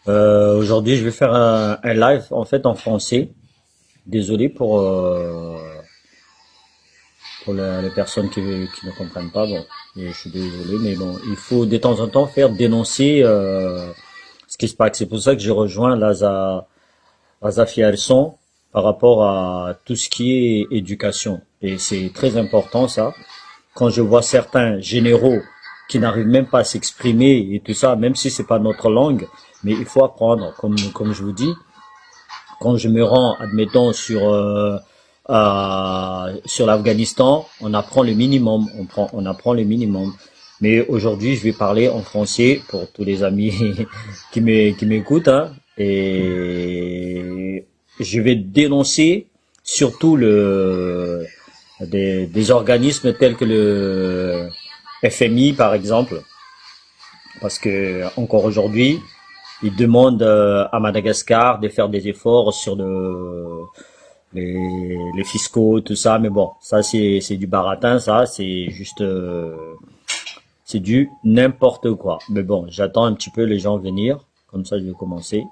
Aujourd'hui, je vais faire un live en fait en français. Désolé pour les personnes qui ne comprennent pas. Bon, et je suis désolé, mais bon, il faut de temps en temps faire dénoncer ce qui se passe. C'est pour ça que j'ai rejoint Laza Fielson par rapport à tout ce qui est éducation. Et c'est très important ça. Quand je vois certains généraux qui n'arrivent même pas à s'exprimer et tout ça, même si c'est pas notre langue, mais il faut apprendre, comme je vous dis. Quand je me rends, admettons, sur l'Afghanistan, on apprend le minimum, on apprend le minimum. Mais aujourd'hui, je vais parler en français pour tous les amis qui m'écoutent, hein, et je vais dénoncer surtout des organismes tels que le FMI, par exemple, parce que encore aujourd'hui, ils demandent à Madagascar de faire des efforts sur les fiscaux, tout ça. Mais bon, ça c'est du baratin, ça c'est juste c'est du n'importe quoi. Mais bon, j'attends un petit peu les gens venir, comme ça je vais commencer.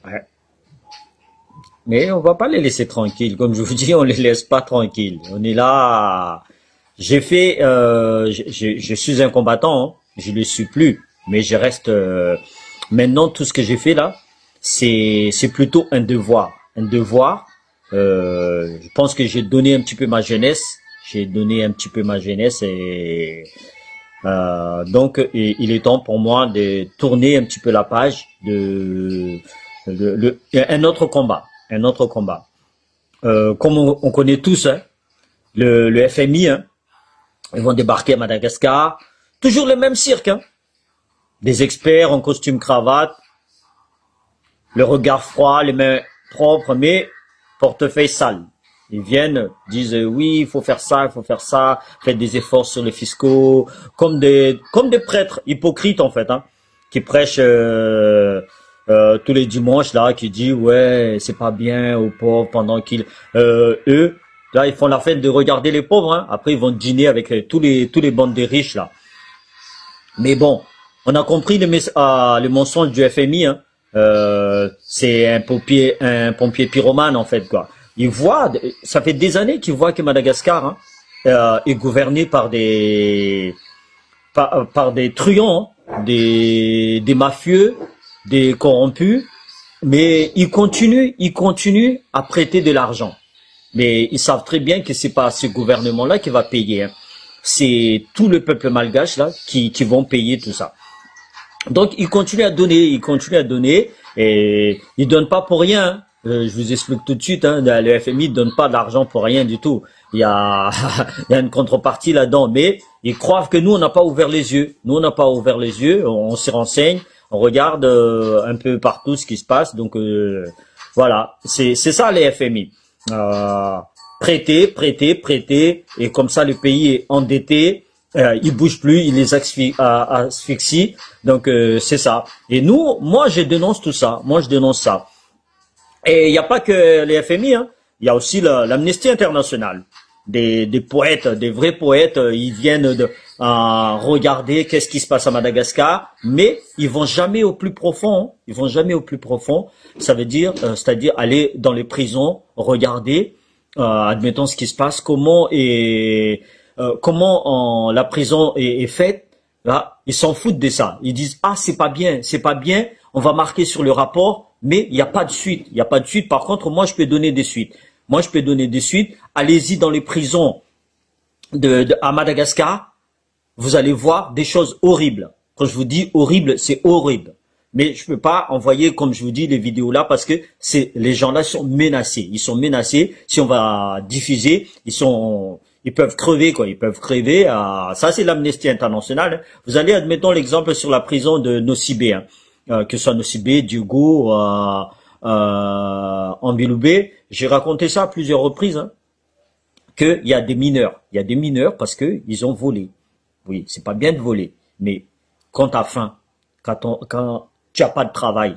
Ouais. Mais on va pas les laisser tranquilles, comme je vous dis, on les laisse pas tranquilles. On est là. Je suis un combattant, hein. Je le suis plus, mais je reste. Maintenant, tout ce que j'ai fait là, c'est plutôt un devoir, un devoir. Je pense que j'ai donné un petit peu ma jeunesse, j'ai donné un petit peu ma jeunesse et donc il est temps pour moi de tourner un petit peu la page un autre combat, un autre combat. Comme on connaît tous, hein, le FMI, hein, ils vont débarquer à Madagascar. Toujours le même cirque, hein. Des experts en costume cravate, le regard froid, les mains propres, mais portefeuille sale. Ils viennent, disent oui, il faut faire ça, faites des efforts sur les fiscaux, comme des prêtres hypocrites en fait, hein, qui prêchent tous les dimanches là, qui disent ouais, c'est pas bien aux pauvres pendant qu'ils eux là ils font la fête de regarder les pauvres, hein. Après ils vont dîner avec tous les bandes des riches là. Mais bon, on a compris le mensonge du FMI. Hein. C'est un pompier pyromane en fait quoi. Il voit, ça fait des années qu'il voit que Madagascar hein, est gouverné par des truands, hein, des mafieux, des corrompus. Mais ils continuent à prêter de l'argent. Mais ils savent très bien que c'est pas ce gouvernement-là qui va payer. Hein. C'est tout le peuple malgache là qui vont payer tout ça. Donc ils continuent à donner et ils donnent pas pour rien. Hein. Je vous explique tout de suite, hein, le FMI ne donne pas d'argent pour rien du tout. Il y a, il y a une contrepartie là-dedans, mais ils croient que nous on n'a pas ouvert les yeux. Nous on n'a pas ouvert les yeux, on s'y renseigne, on regarde un peu partout ce qui se passe. Donc voilà, c'est ça les FMI. Euh, prêter, et comme ça le pays est endetté, il bouge plus, il les asphyxie. Donc c'est ça. Et nous, moi je dénonce tout ça, moi je dénonce ça. Et il n'y a pas que les FMI, hein. Il y a aussi l'Amnesty International. Des poètes, des vrais poètes, ils viennent regarder qu'est-ce qui se passe à Madagascar, mais ils vont jamais au plus profond. Hein. Ils vont jamais au plus profond. Ça veut dire, c'est-à-dire aller dans les prisons, regarder, admettons ce qui se passe, comment la prison est faite. Là, ils s'en foutent de ça. Ils disent ah c'est pas bien. On va marquer sur le rapport, mais il n'y a pas de suite. Il n'y a pas de suite. Par contre, moi je peux donner des suites. Moi je peux donner des suites. Allez-y dans les prisons à Madagascar. Vous allez voir des choses horribles. Quand je vous dis horrible, c'est horrible. Mais je peux pas envoyer, comme je vous dis, les vidéos là parce que les gens là sont menacés. Ils sont menacés. Si on va diffuser, ils peuvent crever quoi. Ils peuvent crever. Ça c'est l'Amnesty International. Hein. Vous allez, admettons l'exemple sur la prison de Nosibé, hein. Que ce soit Nosibé, Diogo, Ambiloubé. J'ai raconté ça à plusieurs reprises. Hein, qu'il y a des mineurs. Il y a des mineurs parce que ils ont volé. Oui, c'est pas bien de voler, mais quand t'as faim, quand tu as pas de travail,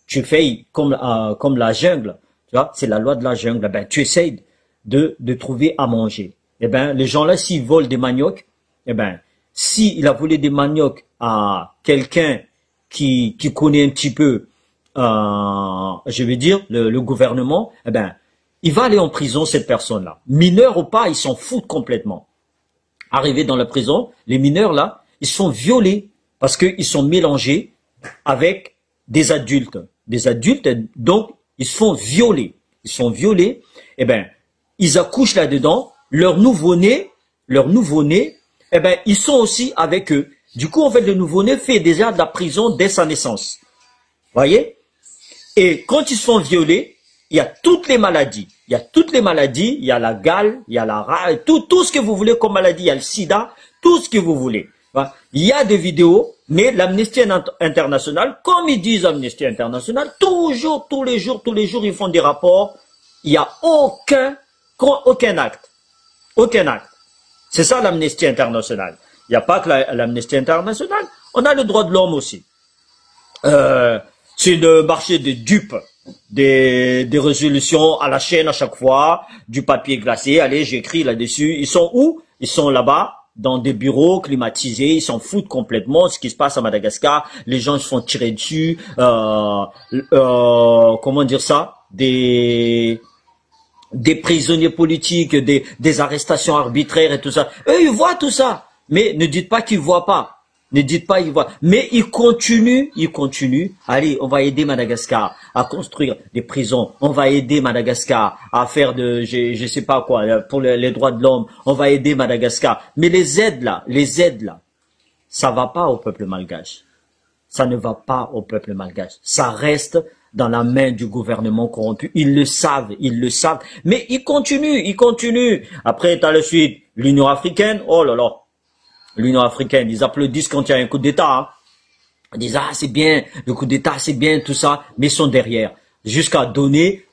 tu fais comme la jungle, tu vois, c'est la loi de la jungle. Eh ben, tu essayes de trouver à manger. Eh ben, les gens là, s'ils volent des maniocs, eh ben, s'il a volé des maniocs à quelqu'un qui connaît un petit peu, je vais dire, le gouvernement, eh ben, il va aller en prison, cette personne-là. Mineur ou pas, ils s'en foutent complètement. Arrivés dans la prison, les mineurs, là, ils sont violés parce qu'ils sont mélangés avec des adultes. Des adultes, donc, ils se font violer. Ils sont violés, eh ben, ils accouchent là-dedans, leur nouveau-né, eh ben, ils sont aussi avec eux. Du coup, en fait, le nouveau-né fait déjà de la prison dès sa naissance. Voyez? Et quand ils se font violer, il y a toutes les maladies. Il y a toutes les maladies, il y a la gale, il y a la rage, tout ce que vous voulez comme maladie, il y a le sida, tout ce que vous voulez. Il y a des vidéos, mais l'Amnesty International, comme ils disent Amnesty International, toujours, tous les jours, ils font des rapports. Il n'y a aucun acte. Aucun acte. C'est ça l'Amnesty International. Il n'y a pas que l'Amnesty International. On a le droit de l'homme aussi. C'est de marcher des dupes, des résolutions à la chaîne à chaque fois, du papier glacé. Allez, j'écris là-dessus. Ils sont où? Ils sont là-bas, dans des bureaux climatisés. Ils s'en foutent complètement de ce qui se passe à Madagascar. Les gens se font tirer dessus. Comment dire ça? Des prisonniers politiques, des arrestations arbitraires et tout ça. Eux, ils voient tout ça. Mais ne dites pas qu'ils voient pas. Ne dites pas qu'ils voient. Mais ils continuent. Allez, on va aider Madagascar à construire des prisons. On va aider Madagascar à faire je sais pas quoi, pour les droits de l'homme. On va aider Madagascar. Mais les aides là, ça va pas au peuple malgache. Ça ne va pas au peuple malgache. Ça reste dans la main du gouvernement corrompu. Ils le savent. Mais ils continuent. Après, t'as la suite. L'Union africaine, oh là là. L'Union africaine, ils applaudissent quand il y a un coup d'État. Hein. Ils disent, ah, c'est bien, le coup d'État, c'est bien, tout ça. Mais ils sont derrière. Jusqu'à donner,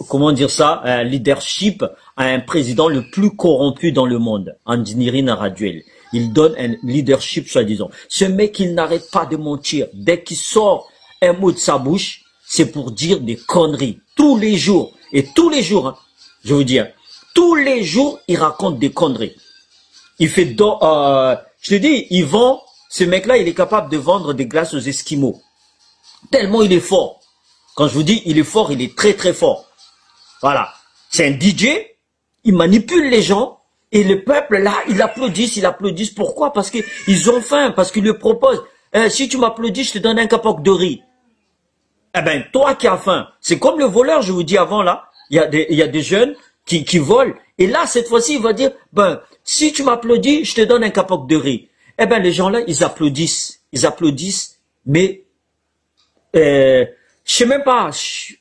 comment dire ça, un leadership à un président le plus corrompu dans le monde, Andinirina Raduel. Il donne un leadership, soi-disant. Ce mec, il n'arrête pas de mentir. Dès qu'il sort un mot de sa bouche, c'est pour dire des conneries. Tous les jours. Et tous les jours, hein, je vous dis, hein, tous les jours, il raconte des conneries. Il fait, je te dis, il vend, ce mec-là, il est capable de vendre des glaces aux Esquimaux. Tellement il est fort. Quand je vous dis, il est fort, il est très très fort. Voilà. C'est un DJ, il manipule les gens, et le peuple, là, ils applaudissent. Pourquoi? Parce qu'ils ont faim, parce qu'ils lui proposent. Si tu m'applaudis, je te donne un capoc de riz. Eh ben, toi qui as faim, c'est comme le voleur, je vous dis avant, là. Il y a des jeunes qui volent. Et là, cette fois-ci, il va dire, ben, si tu m'applaudis, je te donne un capoc de riz. Eh ben, les gens-là, ils applaudissent, mais, je sais même pas,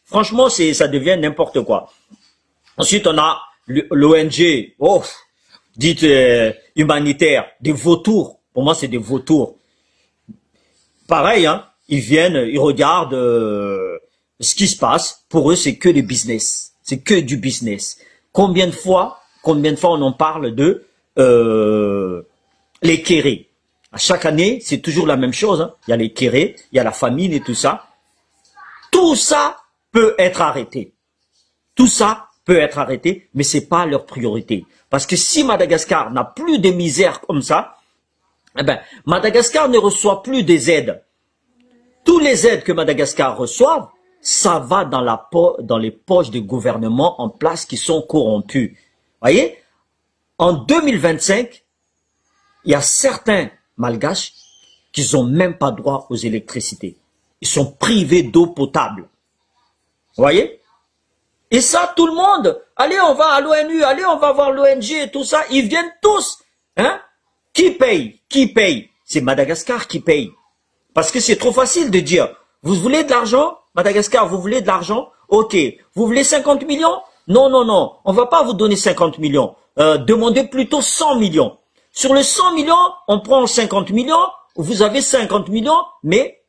franchement, ça devient n'importe quoi. Ensuite, on a l'ONG, dite humanitaire, des vautours. Pour moi, c'est des vautours. Pareil, hein, ils viennent, ils regardent ce qui se passe. Pour eux, c'est que du business. C'est que du business. Combien de fois on en parle de les kérés. À chaque année, c'est toujours la même chose. Hein. Il y a les kérés, il y a la famine et tout ça. Tout ça peut être arrêté. Tout ça peut être arrêté, mais c'est pas leur priorité. Parce que si Madagascar n'a plus de misère comme ça, eh ben, Madagascar ne reçoit plus des aides. Tous les aides que Madagascar reçoit, ça va dans les poches des gouvernements en place qui sont corrompus. Voyez, en 2025, il y a certains malgaches qui n'ont même pas droit aux électricités. Ils sont privés d'eau potable. Vous voyez? Et ça, tout le monde, allez, on va à l'ONU, allez, on va voir l'ONG et tout ça, ils viennent tous. Hein? Qui paye? C'est Madagascar qui paye. Parce que c'est trop facile de dire, vous voulez de l'argent? Madagascar, vous voulez de l'argent? Ok. Vous voulez 50 millions? Non, on va pas vous donner 50 millions. Demandez plutôt 100 millions. Sur les 100 millions, on prend 50 millions, vous avez 50 millions, mais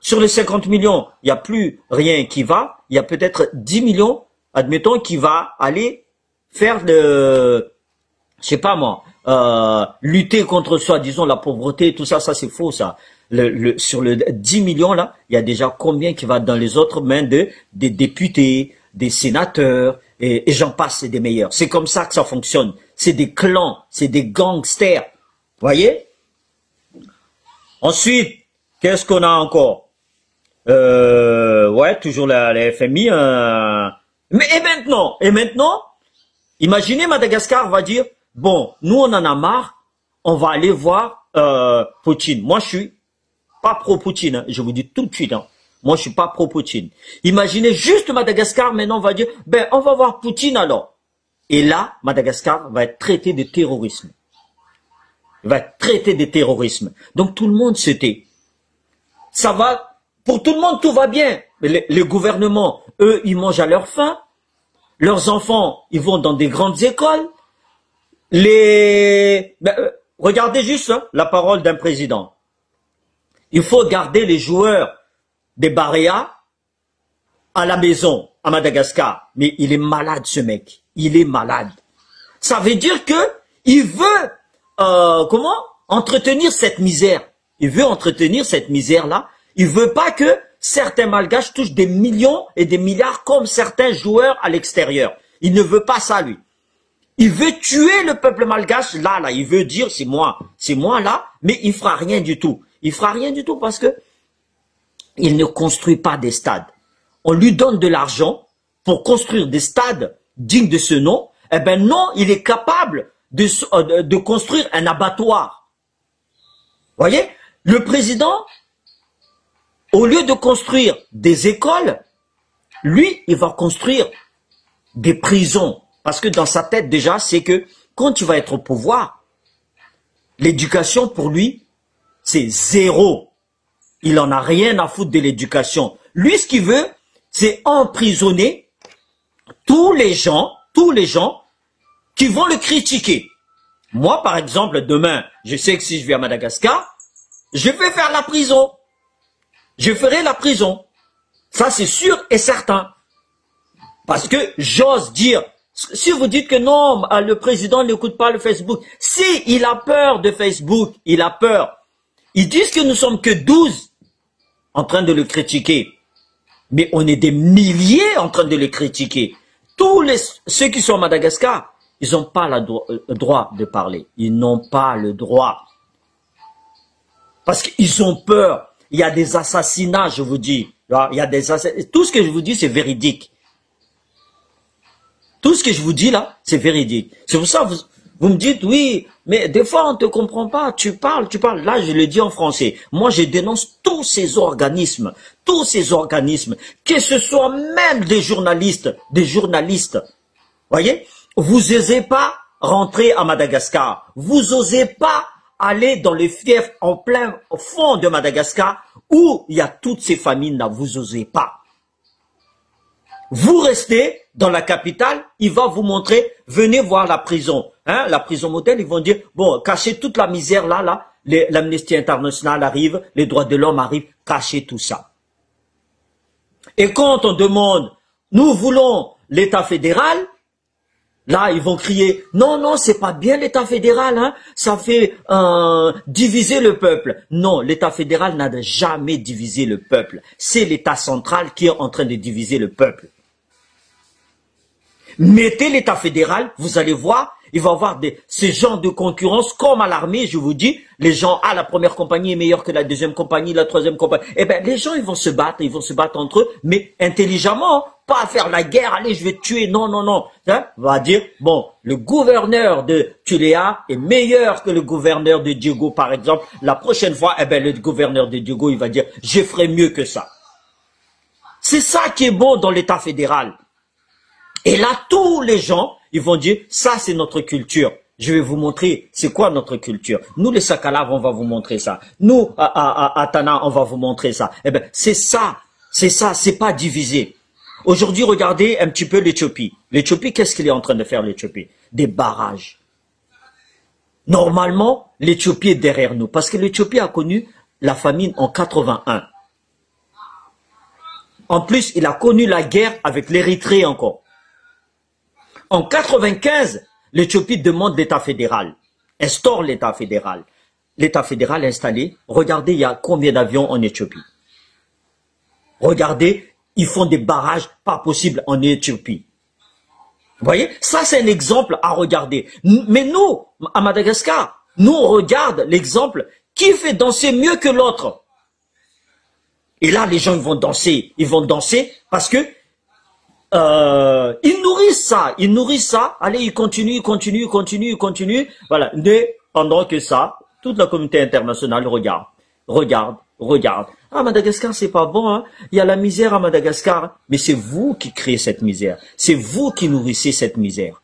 sur les 50 millions, il n'y a plus rien qui va. Il y a peut-être 10 millions, admettons, qui va aller faire je sais pas moi, lutter contre soi-disant la pauvreté, tout ça, ça c'est faux ça. Sur le 10 millions là, il y a déjà combien qui va dans les autres mains des députés, des sénateurs, et j'en passe, c'est des meilleurs. C'est comme ça que ça fonctionne. c'est des clans, c'est des gangsters. Voyez? Ensuite, qu'est-ce qu'on a encore? Ouais, toujours la FMI. Mais et maintenant, imaginez Madagascar va dire, bon, nous on en a marre, on va aller voir Poutine. Moi je suis pas pro-Poutine, hein, je vous dis tout de suite. Hein. Moi je suis pas pro-Poutine. Imaginez juste Madagascar, maintenant on va dire, ben on va voir Poutine alors. Et là, Madagascar va être traité de terrorisme. Il va être traité de terrorisme. Donc tout le monde se tait. Ça va, pour tout le monde tout va bien. Les gouvernements, eux, ils mangent à leur faim. Leurs enfants, ils vont dans des grandes écoles. Regardez juste hein, la parole d'un président. Il faut garder les joueurs des Barréas à la maison, à Madagascar. Mais il est malade, ce mec. Il est malade. Ça veut dire que il veut, entretenir cette misère. Il veut entretenir cette misère-là. Il veut pas que certains Malgaches touchent des millions et des milliards comme certains joueurs à l'extérieur. Il ne veut pas ça, lui. Il veut tuer le peuple malgache, là. Il veut dire, c'est moi là, mais il fera rien du tout. Il fera rien du tout parce que il ne construit pas des stades. On lui donne de l'argent pour construire des stades dignes de ce nom. Eh ben non, il est capable de construire un abattoir. Voyez, le président, au lieu de construire des écoles, lui, il va construire des prisons. Parce que dans sa tête, déjà, c'est que quand tu vas être au pouvoir, l'éducation, pour lui, c'est zéro. Il en a rien à foutre de l'éducation. Lui, ce qu'il veut, c'est emprisonner tous les gens qui vont le critiquer. Moi, par exemple, demain, je sais que si je vais à Madagascar, je vais faire la prison. Je ferai la prison. Ça, c'est sûr et certain. Parce que j'ose dire, si vous dites que non, le président n'écoute pas le Facebook, si il a peur de Facebook, il a peur. Ils disent que nous sommes que 12 en train de le critiquer. Mais on est des milliers en train de le critiquer. Ceux qui sont à Madagascar, ils n'ont pas le droit de parler. Ils n'ont pas le droit. Parce qu'ils ont peur. Il y a des assassinats, je vous dis. Il y a des assassinats. Tout ce que je vous dis, c'est véridique. Tout ce que je vous dis là, c'est véridique. C'est pour ça que vous me dites, oui, mais des fois on ne te comprend pas. Tu parles. Là, je le dis en français. Moi, je dénonce tous ces organismes. Que ce soit même des journalistes. Voyez, vous n'osez pas rentrer à Madagascar. Vous n'osez pas aller dans les fiefs en plein fond de Madagascar où il y a toutes ces famines-là. Vous n'osez pas. Vous restez dans la capitale, il va vous montrer, venez voir la prison. Hein, la prison modèle, ils vont dire, bon, cachez toute la misère là, l'Amnesty International arrive, les droits de l'homme arrivent, cachez tout ça. Et quand on demande, nous voulons l'État fédéral, là, ils vont crier, non, c'est pas bien l'État fédéral, hein, ça fait diviser le peuple. Non, l'État fédéral n'a jamais divisé le peuple. C'est l'État central qui est en train de diviser le peuple. Mettez l'État fédéral, vous allez voir, il va y avoir ce genre de concurrence comme à l'armée, je vous dis, les gens, la première compagnie est meilleure que la deuxième compagnie, la troisième compagnie. Eh bien, les gens, ils vont se battre entre eux, mais intelligemment, pas faire la guerre, allez, je vais te tuer, non. Hein? On va dire, bon, le gouverneur de Tuléa est meilleur que le gouverneur de Diego, par exemple. La prochaine fois, eh bien, le gouverneur de Diego, il va dire, je ferai mieux que ça. C'est ça qui est beau dans l'État fédéral. Et là, tous les gens, ils vont dire, ça c'est notre culture. Je vais vous montrer c'est quoi notre culture. Nous, les Sakalaves, on va vous montrer ça. Nous, à Tana, on va vous montrer ça. Eh bien, c'est ça, c'est pas divisé. Aujourd'hui, regardez un petit peu l'Éthiopie. L'Éthiopie, qu'est-ce qu'il est en train de faire, l'Éthiopie? Des barrages. Normalement, l'Éthiopie est derrière nous, parce que l'Éthiopie a connu la famine en 81. En plus, il a connu la guerre avec l'Érythrée encore. En 95, l'Éthiopie demande l'État fédéral, instaure l'État fédéral. L'État fédéral installé, regardez, il y a combien d'avions en Éthiopie. Regardez, ils font des barrages pas possibles en Éthiopie. Vous voyez, ça c'est un exemple à regarder. Mais nous, à Madagascar, nous on regarde l'exemple qui fait danser mieux que l'autre. Et là, les gens ils vont danser parce que ils nourrissent ça. Allez, ils continuent. Voilà. Mais pendant que ça, toute la communauté internationale regarde. Ah, Madagascar, c'est pas bon, hein. Il y a la misère à Madagascar. Mais c'est vous qui créez cette misère. C'est vous qui nourrissez cette misère.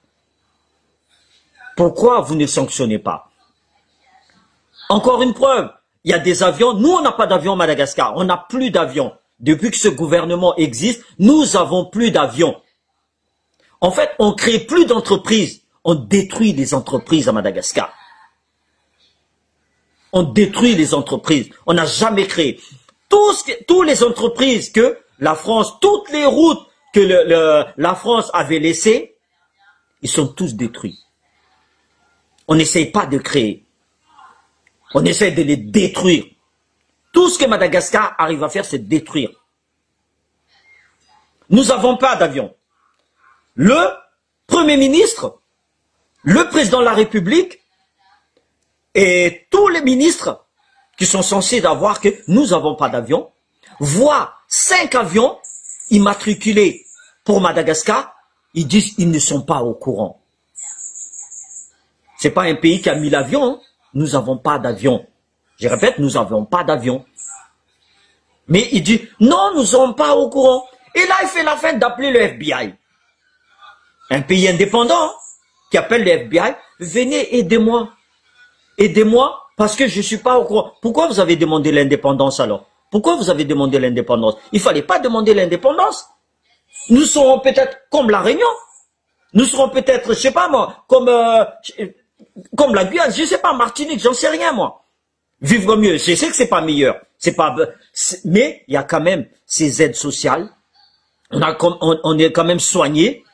Pourquoi vous ne sanctionnez pas? Encore une preuve. Il y a des avions. Nous, on n'a pas d'avions à Madagascar. On n'a plus d'avions. Depuis que ce gouvernement existe, nous avons plus d'avions. En fait, on crée plus d'entreprises. On détruit les entreprises à Madagascar. On détruit les entreprises. On n'a jamais créé. Toutes les entreprises que la France, toutes les routes que la France avait laissées, ils sont tous détruits. On n'essaye pas de créer. On essaie de les détruire. Tout ce que Madagascar arrive à faire, c'est détruire. Nous n'avons pas d'avion. Le Premier ministre, le président de la République et tous les ministres qui sont censés avoir que nous n'avons pas d'avion, voient 5 avions immatriculés pour Madagascar, ils disent qu'ils ne sont pas au courant. C'est pas un pays qui a mis l'avion, hein. Nous n'avons pas d'avion. Je répète, nous n'avons pas d'avion. Mais il dit, non, nous ne sommes pas au courant. Et là, il fait la fin d'appeler le FBI. Un pays indépendant qui appelle le FBI, venez, aidez-moi. Aidez-moi parce que je ne suis pas au courant. Pourquoi vous avez demandé l'indépendance alors? Pourquoi vous avez demandé l'indépendance? Il ne fallait pas demander l'indépendance. Nous serons peut-être comme la Réunion. Nous serons peut-être, je ne sais pas moi, comme la Guyane, je ne sais pas, Martinique, j'en sais rien moi. Vivre mieux, je sais que c'est pas meilleur, mais il y a quand même ces aides sociales. On est quand même soigné.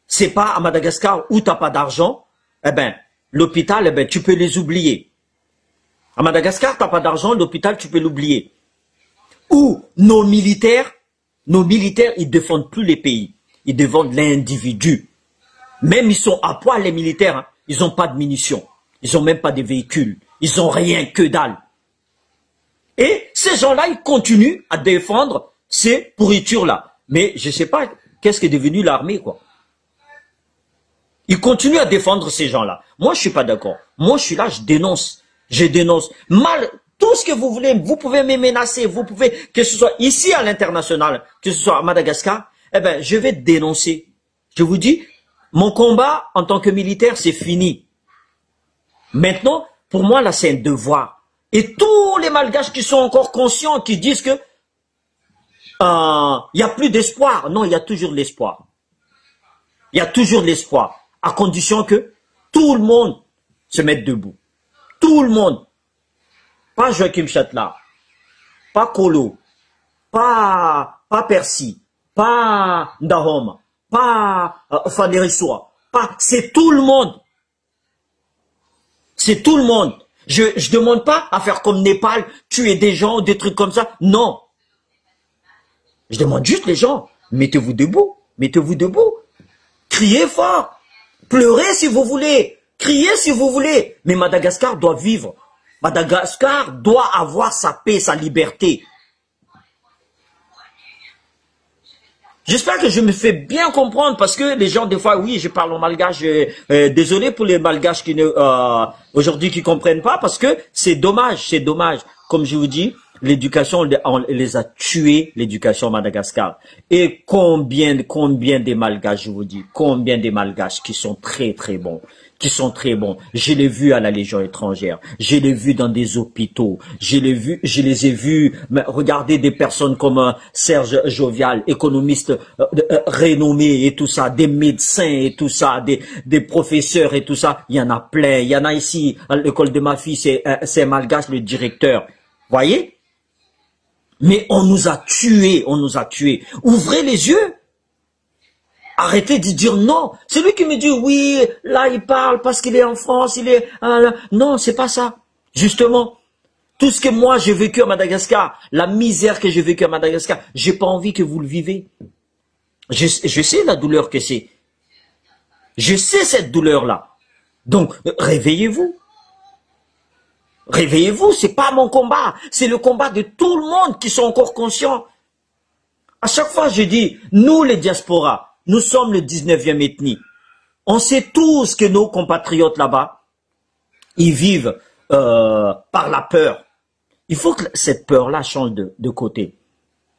C'est pas à Madagascar où t'as pas d'argent. Eh ben, l'hôpital, eh ben, tu peux les oublier. À Madagascar, t'as pas d'argent, l'hôpital, tu peux l'oublier. Ou nos militaires, ils défendent plus les pays. Ils défendent l'individu. Même ils sont à poil, les militaires, hein. Ils n'ont pas de munitions. Ils n'ont même pas de véhicules. Ils n'ont rien que dalle. Et ces gens-là, ils continuent à défendre ces pourritures-là. Mais je ne sais pas qu'est-ce qu'est devenu l'armée, quoi. Ils continuent à défendre ces gens-là. Moi, je ne suis pas d'accord. Moi, je suis là, je dénonce. Je dénonce. Mal, tout ce que vous voulez, vous pouvez me menacer, vous pouvez, que ce soit ici à l'international, que ce soit à Madagascar, eh ben, je vais dénoncer. Je vous dis, mon combat en tant que militaire, c'est fini. Maintenant, pour moi, là, c'est un devoir. Et tous les Malgaches qui sont encore conscients, qui disent que il n'y a plus d'espoir. Non, il y a toujours de l'espoir. Il y a toujours de l'espoir. À condition que tout le monde se mette debout. Tout le monde. Pas Joachim Chatla. Pas Kolo. Pas Percy. Pas Ndahoma. Pas Faderissoa. C'est tout le monde. C'est tout le monde. Je demande pas à faire comme Népal, tuer des gens, des trucs comme ça. Non. Je demande juste les gens, mettez-vous debout. Mettez-vous debout. Criez fort. Pleurez si vous voulez. Criez si vous voulez. Mais Madagascar doit vivre. Madagascar doit avoir sa paix, sa liberté. J'espère que je me fais bien comprendre parce que les gens, des fois, oui, je parle en malgache. Désolé pour les malgaches qui aujourd'hui qui comprennent pas parce que c'est dommage, c'est dommage. Comme je vous dis, l'éducation, on les a tués, l'éducation à Madagascar. Et combien des malgaches, je vous dis, combien des malgaches qui sont très très bons. Je l'ai vu à la Légion étrangère. Je l'ai vu dans des hôpitaux. Je les ai vus. Regardez des personnes comme Serge Jovial, économiste renommé et tout ça, des médecins et tout ça, des professeurs et tout ça. Il y en a plein. Il y en a ici à l'école de ma fille, c'est malgache le directeur. Voyez? Mais on nous a tués, Ouvrez les yeux. Arrêtez de dire non. C'est lui qui me dit oui, là il parle parce qu'il est en France, non, c'est pas ça. Justement, tout ce que moi j'ai vécu à Madagascar, la misère que j'ai vécue à Madagascar, j'ai pas envie que vous le vivez. Je sais la douleur que c'est. Je sais cette douleur-là. Donc, réveillez-vous. Réveillez-vous, c'est pas mon combat. C'est le combat de tout le monde qui sont encore conscients. À chaque fois, je dis, nous les diasporas, nous sommes le 19e ethnie. On sait tous que nos compatriotes là-bas, ils vivent par la peur. Il faut que cette peur-là change de côté.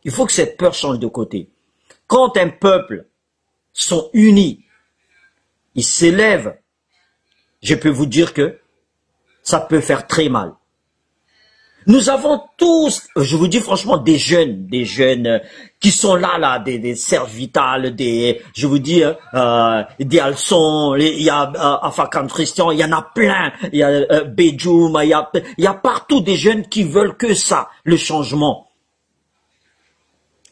Il faut que cette peur change de côté. Quand un peuple sont unis, ils s'élèvent, je peux vous dire que ça peut faire très mal. Nous avons tous, je vous dis franchement, des jeunes qui sont là, des Serge Vital, je vous dis, des Alson, il y a Afakan Christian, il y en a plein, il y a Bejoum, il y a partout des jeunes qui veulent que ça, le changement.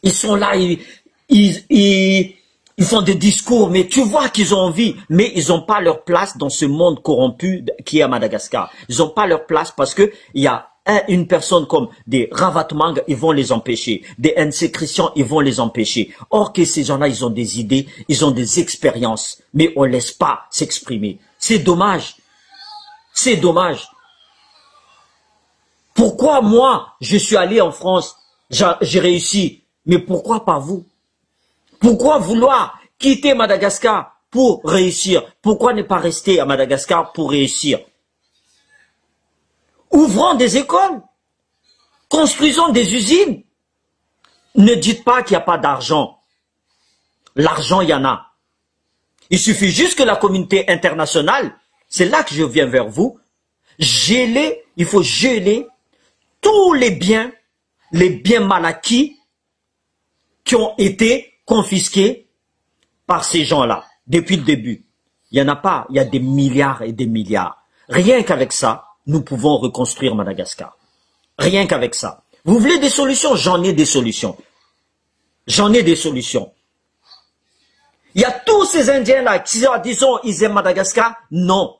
Ils sont là, ils font des discours, mais tu vois qu'ils ont envie, mais ils n'ont pas leur place dans ce monde corrompu qui est à Madagascar. Ils n'ont pas leur place parce que il y a une personne comme des Ravatmang, ils vont les empêcher. Des NC Christian, ils vont les empêcher. Or que ces gens-là, ils ont des idées, ils ont des expériences, mais on ne laisse pas s'exprimer. C'est dommage. C'est dommage. Pourquoi moi, je suis allé en France, j'ai réussi, mais pourquoi pas vous? Pourquoi vouloir quitter Madagascar pour réussir? Pourquoi ne pas rester à Madagascar pour réussir? Ouvrons des écoles, construisons des usines. Ne dites pas qu'il n'y a pas d'argent. L'argent, il y en a. Il suffit juste que la communauté internationale, c'est là que je viens vers vous, il faut geler tous les biens mal acquis qui ont été confisqués par ces gens-là, depuis le début. Il n'y en a pas, il y a des milliards et des milliards. Rien qu'avec ça, nous pouvons reconstruire Madagascar. Rien qu'avec ça. Vous voulez des solutions? J'en ai des solutions. J'en ai des solutions. Il y a tous ces Indiens-là qui, disons, ils aiment Madagascar. Non.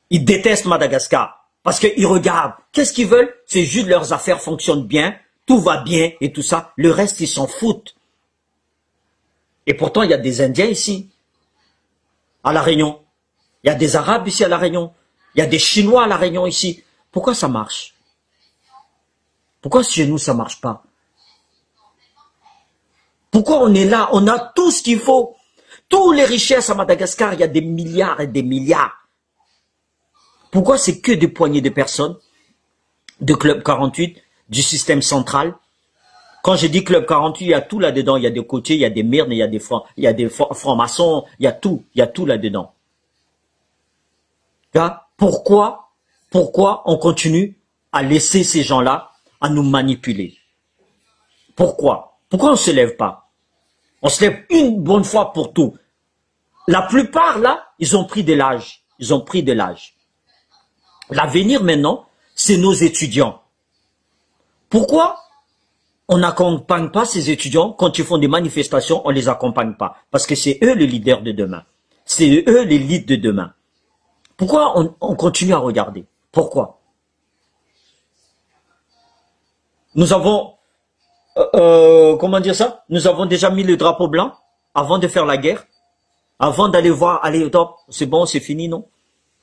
Ils détestent Madagascar. Parce qu'ils regardent. Qu'est-ce qu'ils veulent? C'est juste leurs affaires fonctionnent bien. Tout va bien et tout ça. Le reste, ils s'en foutent. Et pourtant, il y a des Indiens ici. À La Réunion. Il y a des Arabes ici à La Réunion. Il y a des Chinois à La Réunion ici. Pourquoi ça marche? Pourquoi chez nous ça marche pas? Pourquoi on est là? On a tout ce qu'il faut. Toutes les richesses à Madagascar, il y a des milliards et des milliards. Pourquoi c'est que des poignées de personnes de Club 48, du système central? Quand je dis Club 48, il y a tout là-dedans. Il y a des côtiers, il y a des myrnes, il y a des francs-maçons, il y a tout là-dedans. Pourquoi on continue à laisser ces gens-là à nous manipuler? Pourquoi on ne se lève pas? On se lève une bonne fois pour tout. La plupart, là, ils ont pris de l'âge. Ils ont pris de l'âge. L'avenir, maintenant, c'est nos étudiants. Pourquoi on n'accompagne pas ces étudiants quand ils font des manifestations? On ne les accompagne pas. Parce que c'est eux les leaders de demain. C'est eux les leaders de demain. Pourquoi on continue à regarder? Pourquoi? Nous avons, comment dire ça? Nous avons déjà mis le drapeau blanc avant de faire la guerre, avant d'aller voir, allez, c'est bon, c'est fini, non?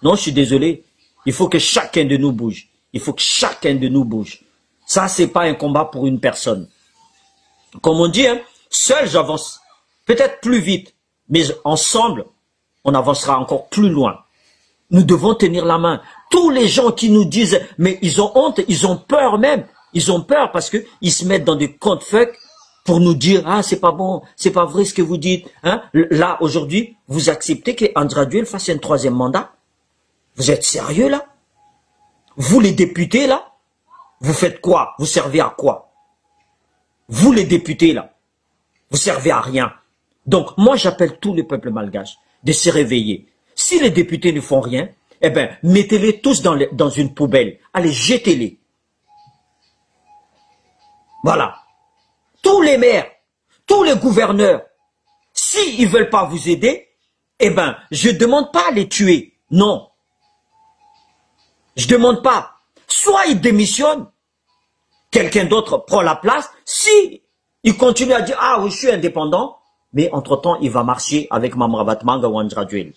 Non, je suis désolé. Il faut que chacun de nous bouge. Il faut que chacun de nous bouge. Ça, c'est pas un combat pour une personne. Comme on dit, hein, seul j'avance. Peut-être plus vite, mais ensemble, on avancera encore plus loin. Nous devons tenir la main. Tous les gens qui nous disent, mais ils ont honte, ils ont peur même. Ils ont peur parce que ils se mettent dans des comptes fuck pour nous dire, ah, c'est pas bon, c'est pas vrai ce que vous dites. Hein? Là, aujourd'hui, vous acceptez qu'André Duel fasse un 3e mandat? Vous êtes sérieux là? Vous les députés là? Vous faites quoi? Vous servez à quoi? Vous les députés là? Vous servez à rien. Donc, moi, j'appelle tout le peuple malgache de se réveiller. Si les députés ne font rien, eh ben, mettez-les tous dans une poubelle. Allez, jetez-les. Voilà. Tous les maires, tous les gouverneurs, s'ils ne veulent pas vous aider, eh ben, je ne demande pas à les tuer. Non. Je ne demande pas. Soit ils démissionnent, quelqu'un d'autre prend la place. Si ils continuent à dire, ah oui, je suis indépendant, Mais entre-temps, il va marcher avec Mamrabat Manga ou Andradjuel.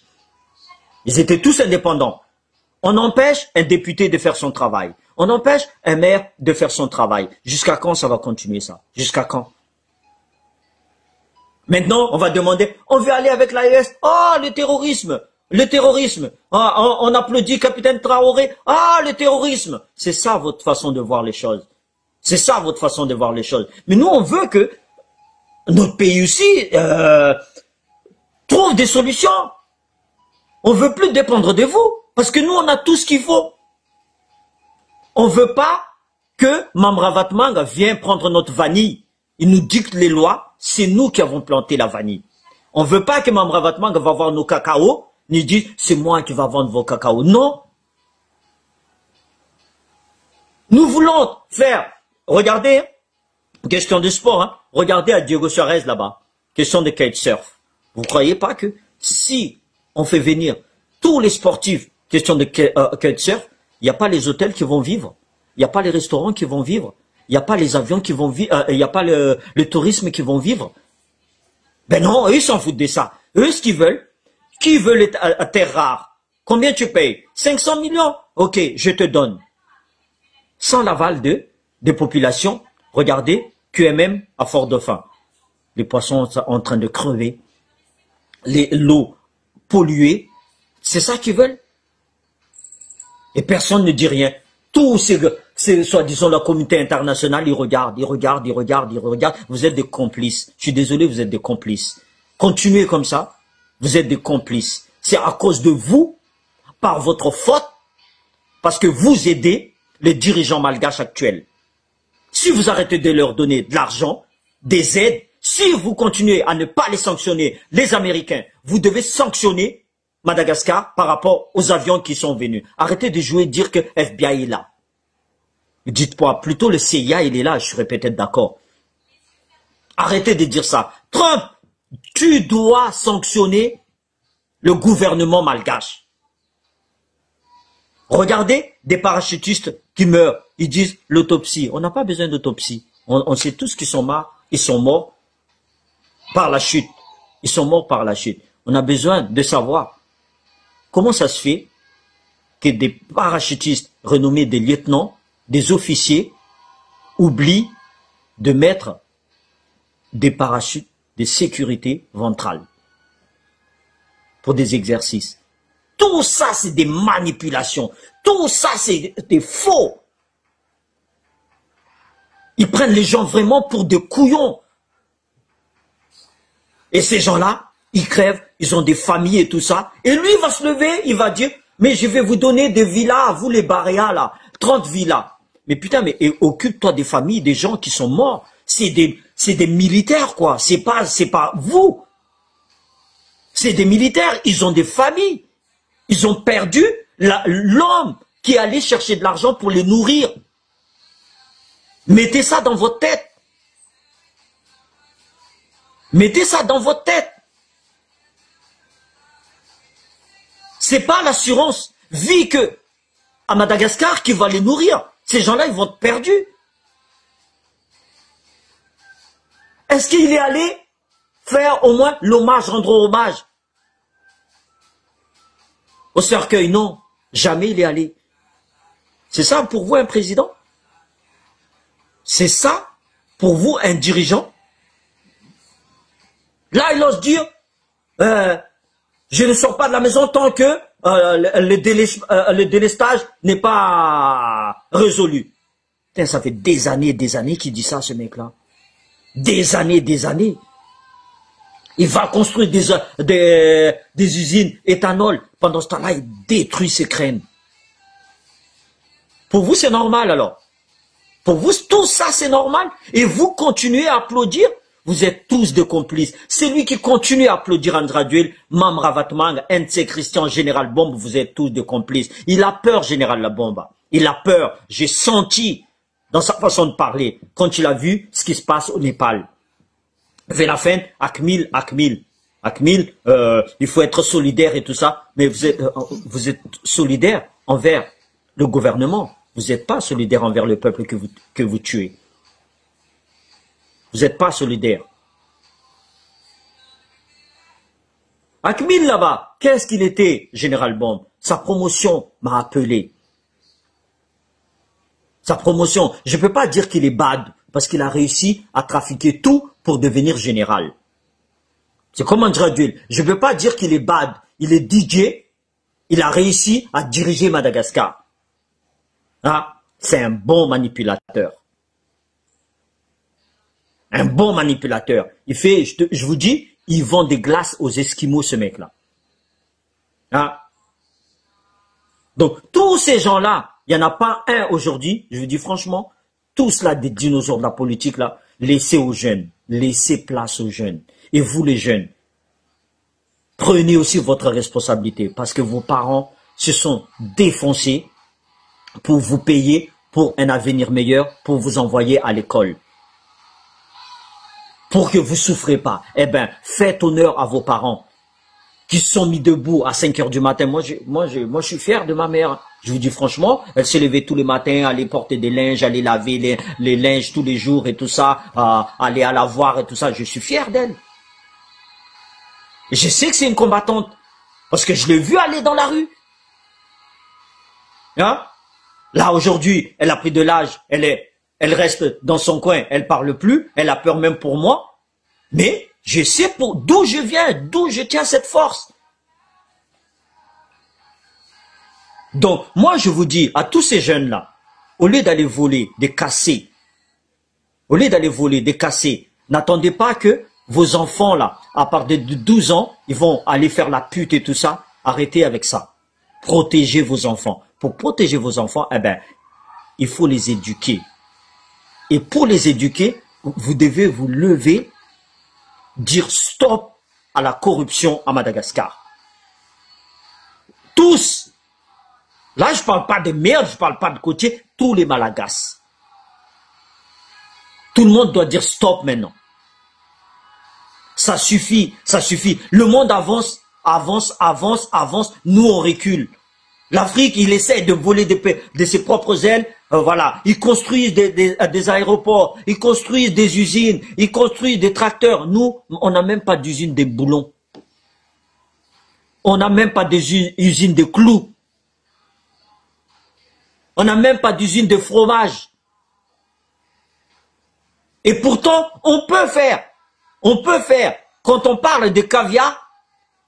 Ils étaient tous indépendants. On empêche un député de faire son travail. On empêche un maire de faire son travail. Jusqu'à quand ça va continuer ça? Jusqu'à quand? Maintenant, on va demander, on veut aller avec l'AES. Ah, le terrorisme. Le terrorisme. Ah, on applaudit Capitaine Traoré. Ah, le terrorisme. C'est ça votre façon de voir les choses. C'est ça votre façon de voir les choses. Mais nous, on veut que notre pays aussi trouve des solutions. On veut plus dépendre de vous. Parce que nous, on a tout ce qu'il faut. On veut pas que Mamravat Manga vienne prendre notre vanille. Il nous dicte les lois. C'est nous qui avons planté la vanille. On veut pas que Mamravat Manga va voir nos cacao, ni dire c'est moi qui va vendre vos cacao. Non. Nous voulons faire, regardez, question de sport, hein, regardez à Diego Suarez là-bas, question de kitesurf. Vous croyez pas que si on fait venir tous les sportifs, question de kitesurf, il n'y a pas les hôtels qui vont vivre, il n'y a pas les restaurants qui vont vivre, il n'y a pas les avions qui vont vivre, il n'y a pas le tourisme qui vont vivre. Ben non, eux ils s'en foutent de ça. Eux ce qu'ils veulent, qui veut les terres rares? Combien tu payes? 500 millions? Ok, je te donne. Sans l'aval des populations, regardez, QMM à Fort-Dauphin. Les poissons sont en train de crever, l'eau polluée, c'est ça qu'ils veulent. Et personne ne dit rien. Tous ces soi-disant la communauté internationale, ils regardent. Vous êtes des complices. Je suis désolé, vous êtes des complices. Continuez comme ça, vous êtes des complices. C'est à cause de vous, par votre faute, parce que vous aidez les dirigeants malgaches actuels. Si vous arrêtez de leur donner de l'argent, des aides, si vous continuez à ne pas les sanctionner, les Américains, vous devez sanctionner Madagascar par rapport aux avions qui sont venus. Arrêtez de jouer, dire que FBI est là. Dites-moi, plutôt le CIA il est là, je serais peut-être d'accord. Arrêtez de dire ça. Trump, tu dois sanctionner le gouvernement malgache. Regardez des parachutistes qui meurent. Ils disent l'autopsie. On n'a pas besoin d'autopsie. On sait tous qu'ils sont morts. Ils sont morts par la chute. Ils sont morts par la chute. On a besoin de savoir comment ça se fait que des parachutistes renommés des lieutenants, des officiers, oublient de mettre des parachutes de sécurité ventrale pour des exercices. Tout ça, c'est des manipulations. Tout ça, c'est des faux. Ils prennent les gens vraiment pour des couillons. Et ces gens-là, ils crèvent, ils ont des familles et tout ça. Et lui, il va se lever, il va dire, mais je vais vous donner des villas, à vous les Baréas, là, 30 villas. Mais putain, mais occupe-toi des familles, des gens qui sont morts. C'est des militaires, quoi. C'est pas vous. C'est des militaires, ils ont des familles. Ils ont perdu l'homme qui allait chercher de l'argent pour les nourrir. Mettez ça dans votre tête. Mettez ça dans votre tête. C'est pas l'assurance vie que à Madagascar qui va les nourrir. Ces gens-là, ils vont être perdus. Est-ce qu'il est allé faire au moins l'hommage, rendre hommage au cercueil? Non, jamais il est allé. C'est ça pour vous un président? C'est ça pour vous un dirigeant? Là, il ose dire, je ne sors pas de la maison tant que le délestage n'est pas résolu. Putain, ça fait des années qu'il dit ça, ce mec-là. Des années. Il va construire des usines éthanol. Pendant ce temps-là, il détruit ses crèmes. Pour vous, c'est normal alors. Pour vous, tout ça, c'est normal. Et vous continuez à applaudir. Vous êtes tous des complices. C'est lui qui continue à applaudir Andradjuel, Mamravat Manga, NC Christian, Général Bombe. Vous êtes tous des complices. Il a peur, Général La Bomba. Il a peur. J'ai senti dans sa façon de parler quand il a vu ce qui se passe au Népal. Vers la fin, Akmil, il faut être solidaire et tout ça. Mais vous êtes solidaire envers le gouvernement. Vous n'êtes pas solidaire envers le peuple que vous tuez. Vous n'êtes pas solidaire. Akmin là-bas, qu'est-ce qu'il était, Général Bombe? Sa promotion m'a appelé. Sa promotion, je ne peux pas dire qu'il est bad, parce qu'il a réussi à trafiquer tout pour devenir général. C'est comme Andra Duel. Je ne peux pas dire qu'il est bad, il est DJ, il a réussi à diriger Madagascar. Ah, c'est un bon manipulateur. Un bon manipulateur. Il fait, je vous dis, il vend des glaces aux Esquimaux, ce mec-là. Ah. Donc, tous ces gens-là, il n'y en a pas un aujourd'hui, je vous dis franchement, tous là, des dinosaures de la politique, là, laissez aux jeunes, laissez place aux jeunes. Et vous, les jeunes, prenez aussi votre responsabilité, parce que vos parents se sont défoncés pour vous payer pour un avenir meilleur, pour vous envoyer à l'école. Pour que vous ne souffrez pas. Eh bien, faites honneur à vos parents qui se sont mis debout à 5 heures du matin. Moi, je suis fier de ma mère. Je vous dis franchement, elle s'est levée tous les matins, aller porter des linges, aller laver les linges tous les jours et tout ça, aller à la voir et tout ça. Je suis fier d'elle. Et je sais que c'est une combattante. Parce que je l'ai vue aller dans la rue. Hein? Là, aujourd'hui, elle a pris de l'âge. Elle reste dans son coin. Elle parle plus. Elle a peur même pour moi. Mais je sais d'où je viens, d'où je tiens cette force. Donc, moi, je vous dis à tous ces jeunes-là, au lieu d'aller voler, de casser, n'attendez pas que vos enfants, là, à partir de 12 ans, ils vont aller faire la pute et tout ça. Arrêtez avec ça. Protégez vos enfants. Pour protéger vos enfants, eh ben, il faut les éduquer. Et pour les éduquer, vous devez vous lever, dire stop à la corruption à Madagascar. Tous. Là, je ne parle pas de merde, je ne parle pas de côté, tous les Malagas. Tout le monde doit dire stop maintenant. Ça suffit, ça suffit. Le monde avance, nous on recule. L'Afrique, il essaie de voler de ses propres ailes. Voilà, ils construisent des aéroports, ils construisent des usines, ils construisent des tracteurs. Nous, on n'a même pas d'usine de boulons. On n'a même pas d'usine de clous. On n'a même pas d'usine de fromage. Et pourtant, on peut faire. On peut faire. Quand on parle de caviar,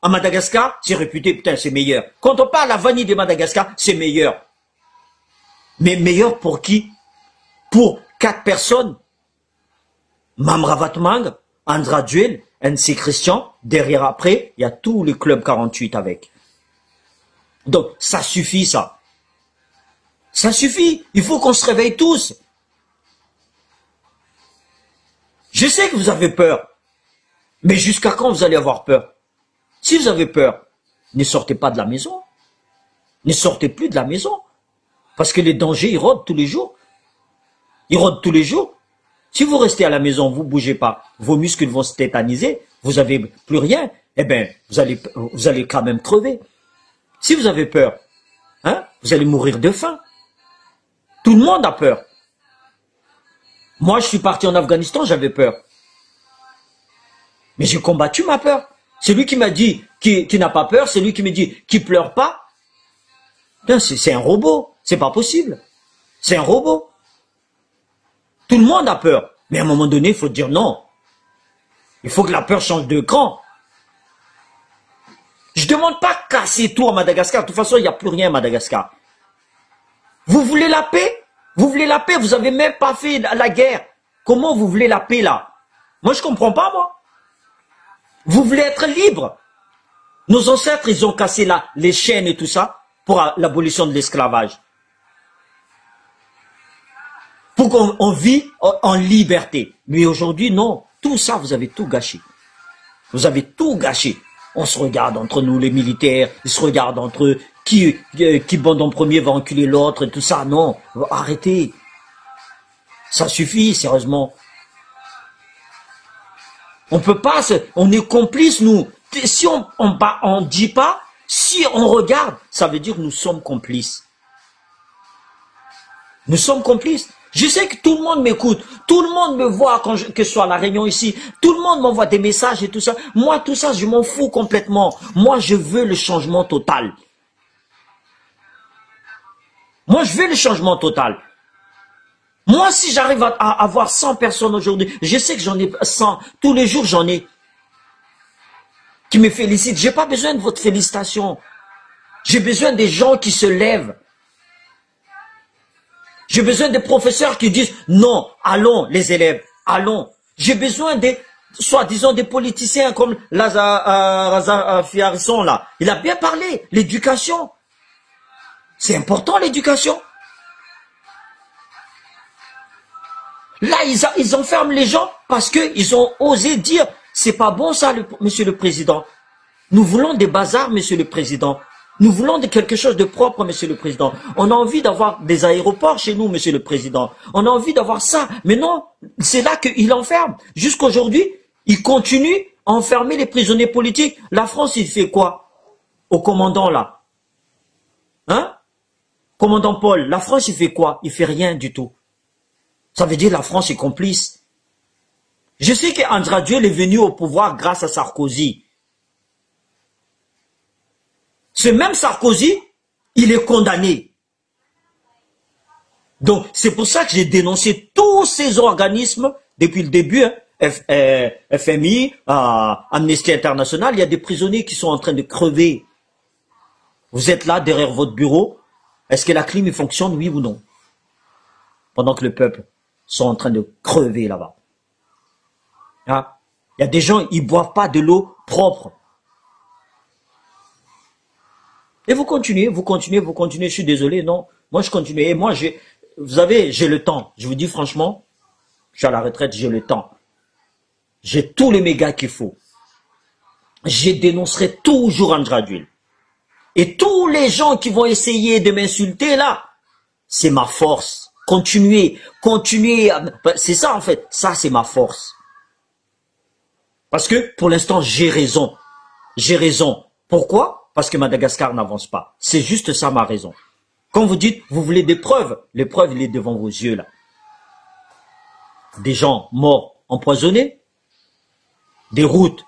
à Madagascar, c'est réputé, putain, c'est meilleur. Quand on parle de la vanille de Madagascar, c'est meilleur. Mais meilleur pour qui? Pour 4 personnes. Mamravatmang, Andra Duel, NC Christian, derrière après, il y a tous les clubs 48 avec. Donc, ça suffit, ça. Ça suffit. Il faut qu'on se réveille tous. Je sais que vous avez peur. Mais jusqu'à quand vous allez avoir peur? Si vous avez peur, ne sortez pas de la maison. Ne sortez plus de la maison. Parce que les dangers, ils rôdent tous les jours. Ils rôdent tous les jours. Si vous restez à la maison, vous ne bougez pas, vos muscles vont se tétaniser, vous n'avez plus rien, eh bien, vous allez quand même crever. Si vous avez peur, hein, vous allez mourir de faim. Tout le monde a peur. Moi, je suis parti en Afghanistan, j'avais peur. Mais j'ai combattu ma peur. Celui qui m'a dit qui n'a pas peur, c'est lui qui me dit qui pleure pas. C'est un robot. C'est pas possible. C'est un robot. Tout le monde a peur. Mais à un moment donné, il faut dire non. Il faut que la peur change de cran. Je ne demande pas casser tout à Madagascar. De toute façon, il n'y a plus rien à Madagascar. Vous voulez la paix? Vous voulez la paix? Vous n'avez même pas fait la guerre. Comment vous voulez la paix là? Moi, je ne comprends pas, moi. Vous voulez être libre. Nos ancêtres, ils ont cassé les chaînes et tout ça pour l'abolition de l'esclavage. Pour qu'on vit en liberté. Mais aujourd'hui, non. Tout ça, vous avez tout gâché. Vous avez tout gâché. On se regarde entre nous, les militaires. Ils se regardent entre eux. Qui bande en premier va enculer l'autre et tout ça. Non. Arrêtez. Ça suffit, sérieusement. On peut pas, on est complices, nous. Si on dit pas, si on regarde, ça veut dire que nous sommes complices. Nous sommes complices. Je sais que tout le monde m'écoute, tout le monde me voit que je sois à la réunion ici, tout le monde m'envoie des messages et tout ça. Moi, tout ça, je m'en fous complètement. Moi, je veux le changement total. Moi, je veux le changement total. Moi, si j'arrive à avoir 100 personnes aujourd'hui, je sais que j'en ai 100, tous les jours j'en ai, qui me félicitent. J'ai pas besoin de votre félicitation. J'ai besoin des gens qui se lèvent. J'ai besoin des professeurs qui disent non, allons les élèves, allons. J'ai besoin des, soi-disant des politiciens comme Lazare Fiarisson là. Il a bien parlé, l'éducation. C'est important l'éducation. Là, ils enferment les gens parce qu'ils ont osé dire c'est pas bon ça, monsieur le président. Nous voulons des bazars, monsieur le président. Nous voulons quelque chose de propre, monsieur le président. On a envie d'avoir des aéroports chez nous, monsieur le président. On a envie d'avoir ça. Mais non, c'est là qu'il enferme. Jusqu'aujourd'hui, il continue à enfermer les prisonniers politiques. La France, il fait quoi au commandant là? Hein? Commandant Paul, la France, il fait quoi? Il fait rien du tout. Ça veut dire que la France est complice. Je sais qu'Andradieu est venu au pouvoir grâce à Sarkozy. Ce même Sarkozy, il est condamné. Donc, c'est pour ça que j'ai dénoncé tous ces organismes depuis le début, hein, FMI, Amnesty International. Il y a des prisonniers qui sont en train de crever. Vous êtes là derrière votre bureau. Est-ce que la clim fonctionne, oui ou non? Pendant que le peuple sont en train de crever là-bas. Hein? Il y a des gens, ils ne boivent pas de l'eau propre. Et vous continuez, je suis désolé, non. Moi, je continue. Et moi, vous savez, j'ai le temps. Je vous dis franchement, je suis à la retraite, j'ai le temps. J'ai tous les mégas qu'il faut. Je dénoncerai toujours Andradieu. Et tous les gens qui vont essayer de m'insulter là, c'est ma force. Continuez. C'est ça en fait. Ça, c'est ma force. Parce que pour l'instant, j'ai raison. J'ai raison. Pourquoi? Parce que Madagascar n'avance pas. C'est juste ça ma raison. Quand vous dites, vous voulez des preuves, les preuves, il est devant vos yeux là. Des gens morts, empoisonnés, des routes,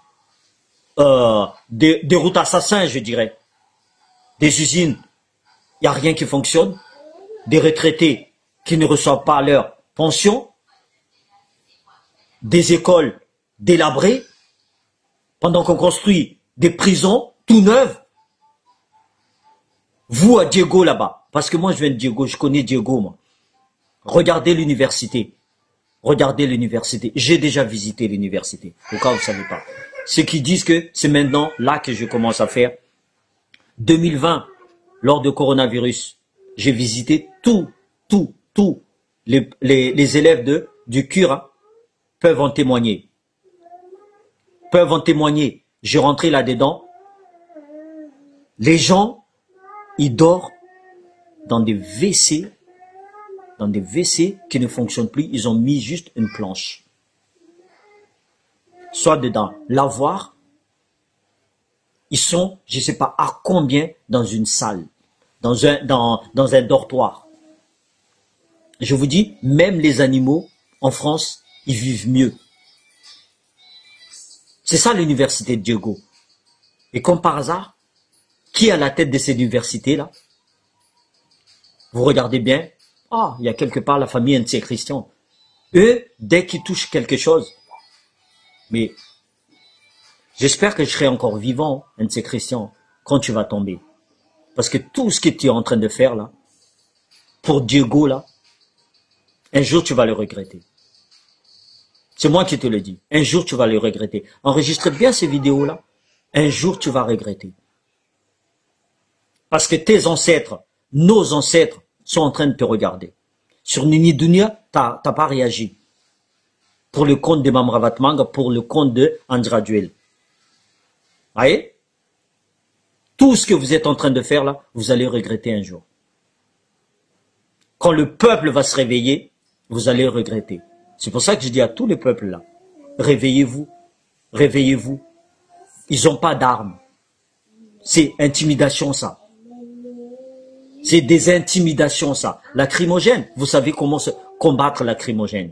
des routes assassins, je dirais, des usines, il n'y a rien qui fonctionne, des retraités qui ne reçoivent pas leur pension, des écoles délabrées, pendant qu'on construit des prisons tout neuves. Vous à Diego là-bas, parce que moi je viens de Diego, je connais Diego moi. Regardez l'université. Regardez l'université. J'ai déjà visité l'université. Pourquoi vous ne savez pas? Ceux qui disent que c'est maintenant là que je commence à faire. 2020, lors de coronavirus, j'ai visité tous les élèves du CUR peuvent en témoigner. J'ai rentré là-dedans. Les gens, ils dorment dans des WC, qui ne fonctionnent plus. Ils ont mis juste une planche. Soit dedans, lavoir. Ils sont, je ne sais pas à combien, dans une salle, dans un dortoir. Je vous dis, même les animaux, en France, ils vivent mieux. C'est ça l'université de Diego. Et comme par hasard, qui est à la tête de cette université-là? Vous regardez bien, il y a quelque part la famille Ntse Christian. Eux, dès qu'ils touchent quelque chose, mais j'espère que je serai encore vivant, Ntse Christian, quand tu vas tomber. Parce que tout ce que tu es en train de faire là, pour Diego là, un jour tu vas le regretter. C'est moi qui te le dis. Un jour tu vas le regretter. Enregistre bien ces vidéos là. Un jour tu vas regretter. Parce que tes ancêtres, nos ancêtres, sont en train de te regarder. Sur Nini Dunia, t'as pas réagi. Pour le compte de Mamravat Manga, pour le compte de Andradieu. Voyez? Tout ce que vous êtes en train de faire là, vous allez regretter un jour. Quand le peuple va se réveiller, vous allez regretter. C'est pour ça que je dis à tous les peuples là, réveillez-vous, réveillez-vous. Ils n'ont pas d'armes. C'est intimidation ça. C'est des intimidations ça. Lacrymogène, vous savez comment combattre la lacrymogène.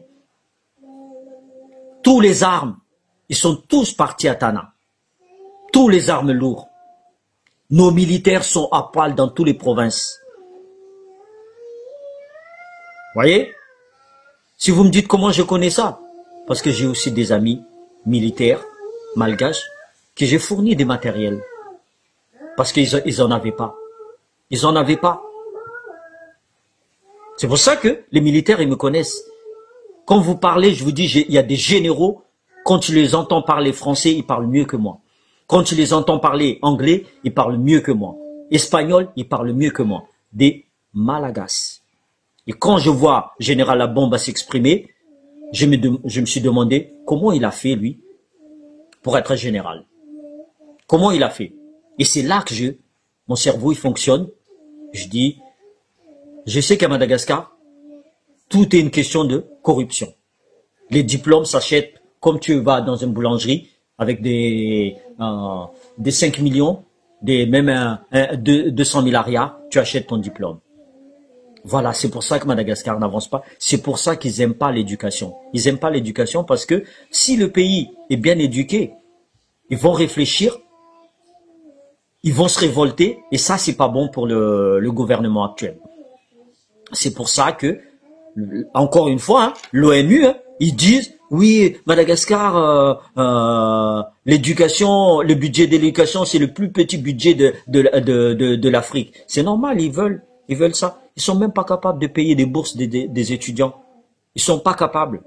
Tous les armes, ils sont tous partis à Tana. Tous les armes lourdes. Nos militaires sont à poil dans toutes les provinces. Voyez? Si vous me dites comment je connais ça, parce que j'ai aussi des amis militaires, malgaches, que j'ai fourni des matériels. Parce qu'ils en avaient pas. Ils en avaient pas. C'est pour ça que les militaires, ils me connaissent. Quand vous parlez, je vous dis, il y a des généraux, quand tu les entends parler français, ils parlent mieux que moi. Quand tu les entends parler anglais, ils parlent mieux que moi. Espagnol, ils parlent mieux que moi. Des Malagas. Et quand je vois Général Labomba s'exprimer, je me suis demandé comment il a fait, lui, pour être général. Comment il a fait? Et c'est là que mon cerveau, il fonctionne. Je dis, je sais qu'à Madagascar, tout est une question de corruption. Les diplômes s'achètent comme tu vas dans une boulangerie avec des 5 millions, même 200 000 arias, tu achètes ton diplôme. Voilà, c'est pour ça que Madagascar n'avance pas. C'est pour ça qu'ils n'aiment pas l'éducation. Ils n'aiment pas l'éducation parce que si le pays est bien éduqué, ils vont réfléchir, ils vont se révolter, et ça, c'est pas bon pour le gouvernement actuel. C'est pour ça que, encore une fois, hein, l'ONU, hein, ils disent, oui, Madagascar, l'éducation, le budget d'éducation, c'est le plus petit budget de l'Afrique. C'est normal, ils veulent ça. Ils sont même pas capables de payer des bourses des étudiants. Ils sont pas capables.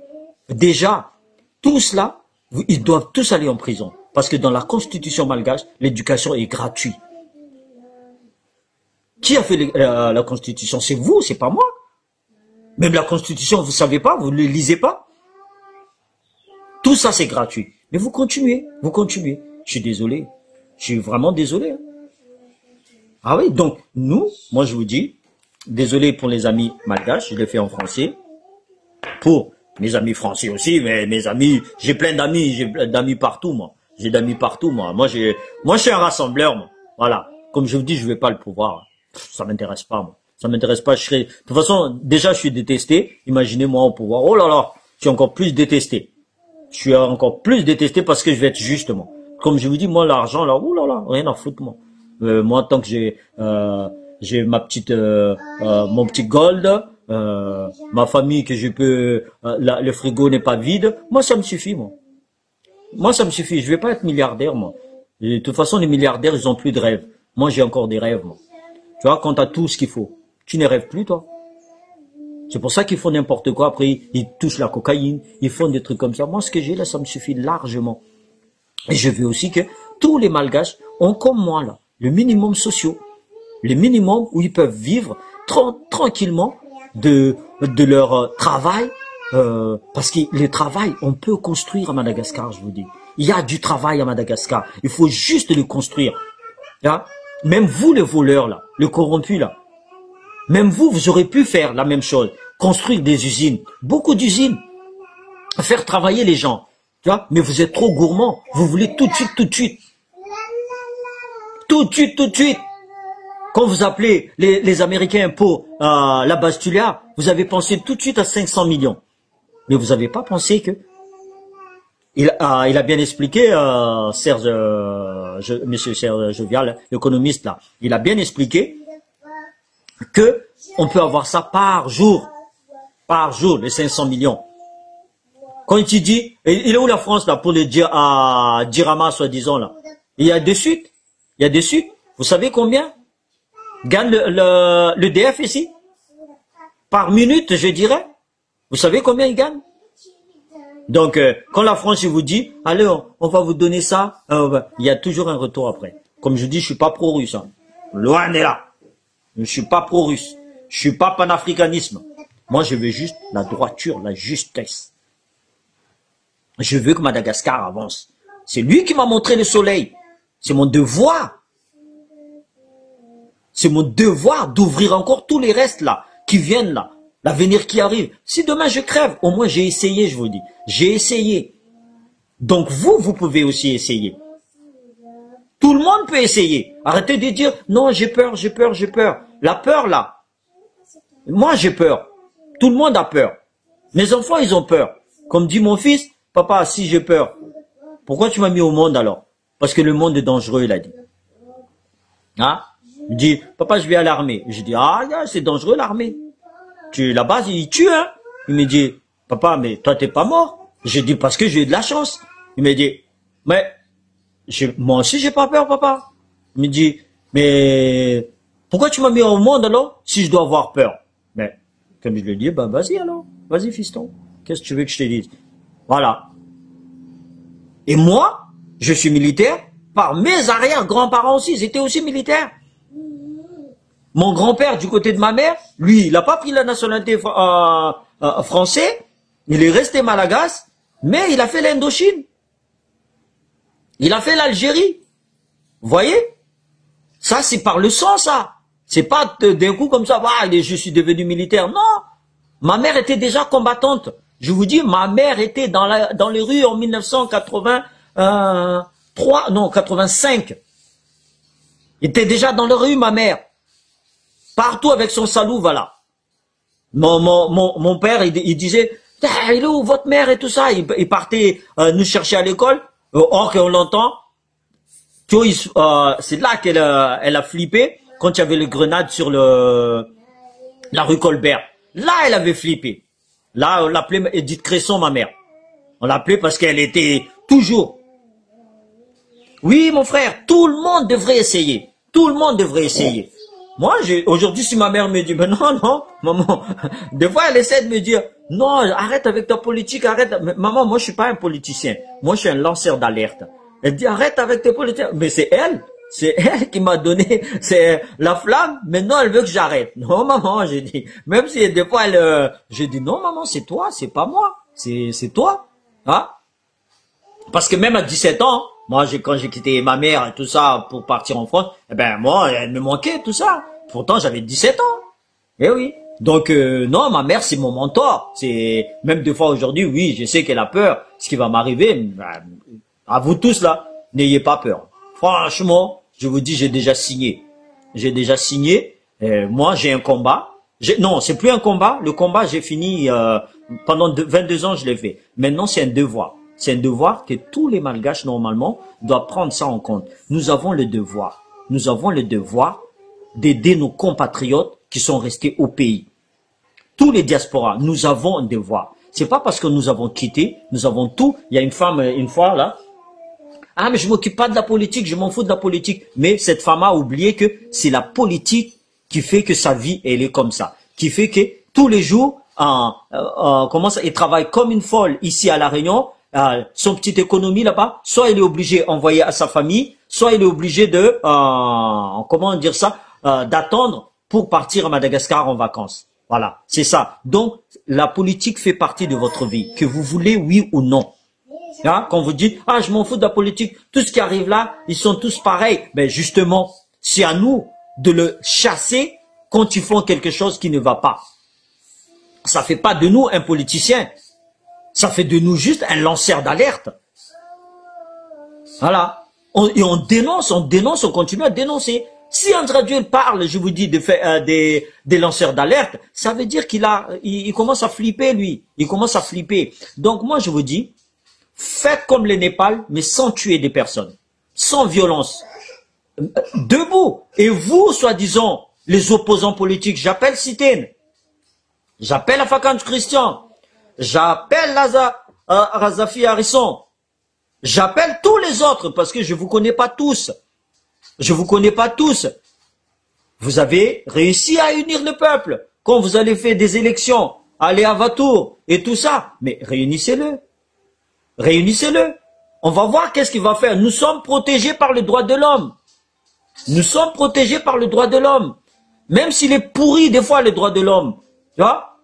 Déjà, tous là, ils doivent tous aller en prison. Parce que dans la constitution malgache, l'éducation est gratuite. Qui a fait la constitution? C'est vous, c'est pas moi. Même la constitution, vous savez pas, vous ne le lisez pas. Tout ça, c'est gratuit. Mais vous continuez, vous continuez. Je suis désolé. Je suis vraiment désolé. Hein. Ah oui, donc, moi je vous dis, désolé pour les amis malgaches, je l'ai fait en français. Pour mes amis français aussi, mais mes amis, j'ai plein d'amis partout, moi. J'ai d'amis partout, moi. Moi, je suis un rassembleur, moi. Voilà. Comme je vous dis, je vais pas le pouvoir. Ça m'intéresse pas, moi. Ça m'intéresse pas. De toute façon, déjà, je suis détesté. Imaginez-moi au pouvoir. Oh là là, je suis encore plus détesté. Je suis encore plus détesté parce que je vais être justement. Comme je vous dis, moi, l'argent, là, oh là là, rien à foutre, moi. Moi, tant que j'ai ma petite, mon petit gold, ma famille que je peux, le frigo n'est pas vide. Moi, ça me suffit, moi. Moi, ça me suffit. Je vais pas être milliardaire, moi. Et de toute façon, les milliardaires, ils ont plus de rêves. Moi, j'ai encore des rêves, moi. Tu vois, quand t'as tout ce qu'il faut, tu ne rêves plus, toi. C'est pour ça qu'ils font n'importe quoi. Après, ils touchent la cocaïne, ils font des trucs comme ça. Moi, ce que j'ai là, ça me suffit largement. Et je veux aussi que tous les Malgaches ont, comme moi, là, le minimum social. Le minimum où ils peuvent vivre tranquillement de leur travail. Parce que le travail, on peut construire à Madagascar, je vous dis. Il y a du travail à Madagascar. Il faut juste le construire. Hein? Même vous, les voleurs, là, les corrompus, là, même vous aurez pu faire la même chose. Construire des usines. Beaucoup d'usines. Faire travailler les gens. Tu vois? Mais vous êtes trop gourmands. Vous voulez tout de suite, tout de suite. Tout de suite, tout de suite. Quand vous appelez les Américains pour la base Tulia, vous avez pensé tout de suite à 500 millions. Mais vous n'avez pas pensé que... Il a bien expliqué, Monsieur Serge Jovial, l'économiste là, il a bien expliqué que on peut avoir ça par jour, les 500 millions. Quand il dit, il est où la France là pour le dire à Dirama soi-disant là? Il y a des suites, Vous savez combien gagne le DF ici? Par minute, je dirais. Vous savez combien il gagne? Donc, quand la France vous dit, allez, on va vous donner ça, il y a toujours un retour après. Comme je dis, je suis pas pro-russe. Hein. Loin de là. Je suis pas pro-russe. Je suis pas panafricanisme. Moi, je veux juste la droiture, la justesse. Je veux que Madagascar avance. C'est lui qui m'a montré le soleil. C'est mon devoir. C'est mon devoir d'ouvrir encore tous les restes là, qui viennent là. L'avenir qui arrive. Si demain je crève, au moins j'ai essayé, je vous dis. J'ai essayé. Donc vous pouvez aussi essayer. Tout le monde peut essayer. Arrêtez de dire, non, j'ai peur, j'ai peur, j'ai peur. La peur là, moi j'ai peur. Tout le monde a peur. Mes enfants, ils ont peur. Comme dit mon fils, papa, si j'ai peur, pourquoi tu m'as mis au monde alors? Parce que le monde est dangereux, il a dit. Hein? Il dit, papa, je vais à l'armée. Je dis, ah, c'est dangereux l'armée. Là-bas, ils tuent, hein. Il me dit, papa, mais toi, t'es pas mort. Je dis, parce que j'ai eu de la chance. Il me dit, mais, moi aussi, j'ai pas peur, papa. Il me dit, mais, pourquoi tu m'as mis au monde alors, si je dois avoir peur? Mais, comme je lui dis, ben, vas-y alors. Vas-y, fiston. Qu'est-ce que tu veux que je te dise? Voilà. Et moi, je suis militaire. Par mes arrière-grands-parents aussi, ils étaient aussi militaires. Mon grand-père, du côté de ma mère, lui, il n'a pas pris la nationalité française. Il est resté malagasy, mais il a fait l'Indochine. Il a fait l'Algérie. Vous voyez? Ça, c'est par le sang, ça. C'est pas d'un coup comme ça, bah, je suis devenu militaire. Non. Ma mère était déjà combattante. Je vous dis, ma mère était dans les rues en 85. Il était déjà dans les rues, ma mère. Partout avec son salut, voilà. Mon père, il disait, ah, il est où votre mère et tout ça? Il partait nous chercher à l'école. Or qu'on l'entend. C'est là qu'elle a flippé quand il y avait les grenades sur la rue Colbert. Là, elle avait flippé. Là, on l'appelait Edith Cresson, ma mère. On l'appelait parce qu'elle était toujours. Oui, mon frère, tout le monde devrait essayer. Tout le monde devrait essayer. Moi, aujourd'hui, si ma mère me dit, ben non, non, maman, des fois, elle essaie de me dire, non, arrête avec ta politique, arrête. Mais, maman, moi, je suis pas un politicien. Moi, je suis un lanceur d'alerte. Elle dit, arrête avec tes politiques. Mais c'est elle qui m'a donné, c'est la flamme. Maintenant, elle veut que j'arrête. Non, maman, j'ai dit. Même si des fois, j'ai dit, non, maman, c'est toi, c'est pas moi. C'est toi. Hein? Parce que même à 17 ans, moi, quand j'ai quitté ma mère et tout ça pour partir en France, eh ben, moi, elle me manquait tout ça. Pourtant, j'avais 17 ans. Eh oui. Donc, non, ma mère, c'est mon mentor. C'est, même des fois aujourd'hui, oui, je sais qu'elle a peur. Ce qui va m'arriver, ben, à vous tous là, n'ayez pas peur. Franchement, je vous dis, j'ai déjà signé. J'ai déjà signé. Moi, j'ai un combat. Non, c'est plus un combat. Le combat, j'ai fini pendant 22 ans, je l'ai fait. Maintenant, c'est un devoir. C'est un devoir que tous les Malgaches, normalement, doivent prendre ça en compte. Nous avons le devoir. Nous avons le devoir d'aider nos compatriotes qui sont restés au pays. Tous les diasporas, nous avons un devoir. C'est pas parce que nous avons quitté, nous avons tout. Il y a une femme, une fois, là. Ah, mais je m'occupe pas de la politique, je m'en fous de la politique. Mais cette femme a oublié que c'est la politique qui fait que sa vie, elle est comme ça. Qui fait que tous les jours, comment ça, elle travaille comme une folle ici à La Réunion, son petite économie là-bas, soit il est obligé d'envoyer à sa famille, soit il est obligé de, comment dire ça, d'attendre pour partir à Madagascar en vacances. Voilà, c'est ça. Donc, la politique fait partie de votre vie, que vous voulez oui ou non. Hein, quand vous dites, ah, je m'en fous de la politique, tout ce qui arrive là, ils sont tous pareils. Ben justement, c'est à nous de le chasser quand ils font quelque chose qui ne va pas. Ça fait pas de nous un politicien. Ça fait de nous juste un lanceur d'alerte. Voilà. Et on dénonce, on continue à dénoncer. Si André Dieu parle, je vous dis, des lanceurs d'alerte, ça veut dire il commence à flipper, lui. Il commence à flipper. Donc moi, je vous dis, faites comme le Népal, mais sans tuer des personnes. Sans violence. Debout. Et vous, soi-disant, les opposants politiques, j'appelle Citène. J'appelle Afakan Christian. J'appelle Razafi Harrison. J'appelle tous les autres parce que je vous connais pas tous. Je vous connais pas tous. Vous avez réussi à unir le peuple. Quand vous allez faire des élections, aller à Vatour et tout ça. Mais réunissez-le. Réunissez-le. On va voir qu'est-ce qu'il va faire. Nous sommes protégés par le droit de l'homme. Nous sommes protégés par le droit de l'homme. Même s'il est pourri des fois le droit de l'homme. Tu vois?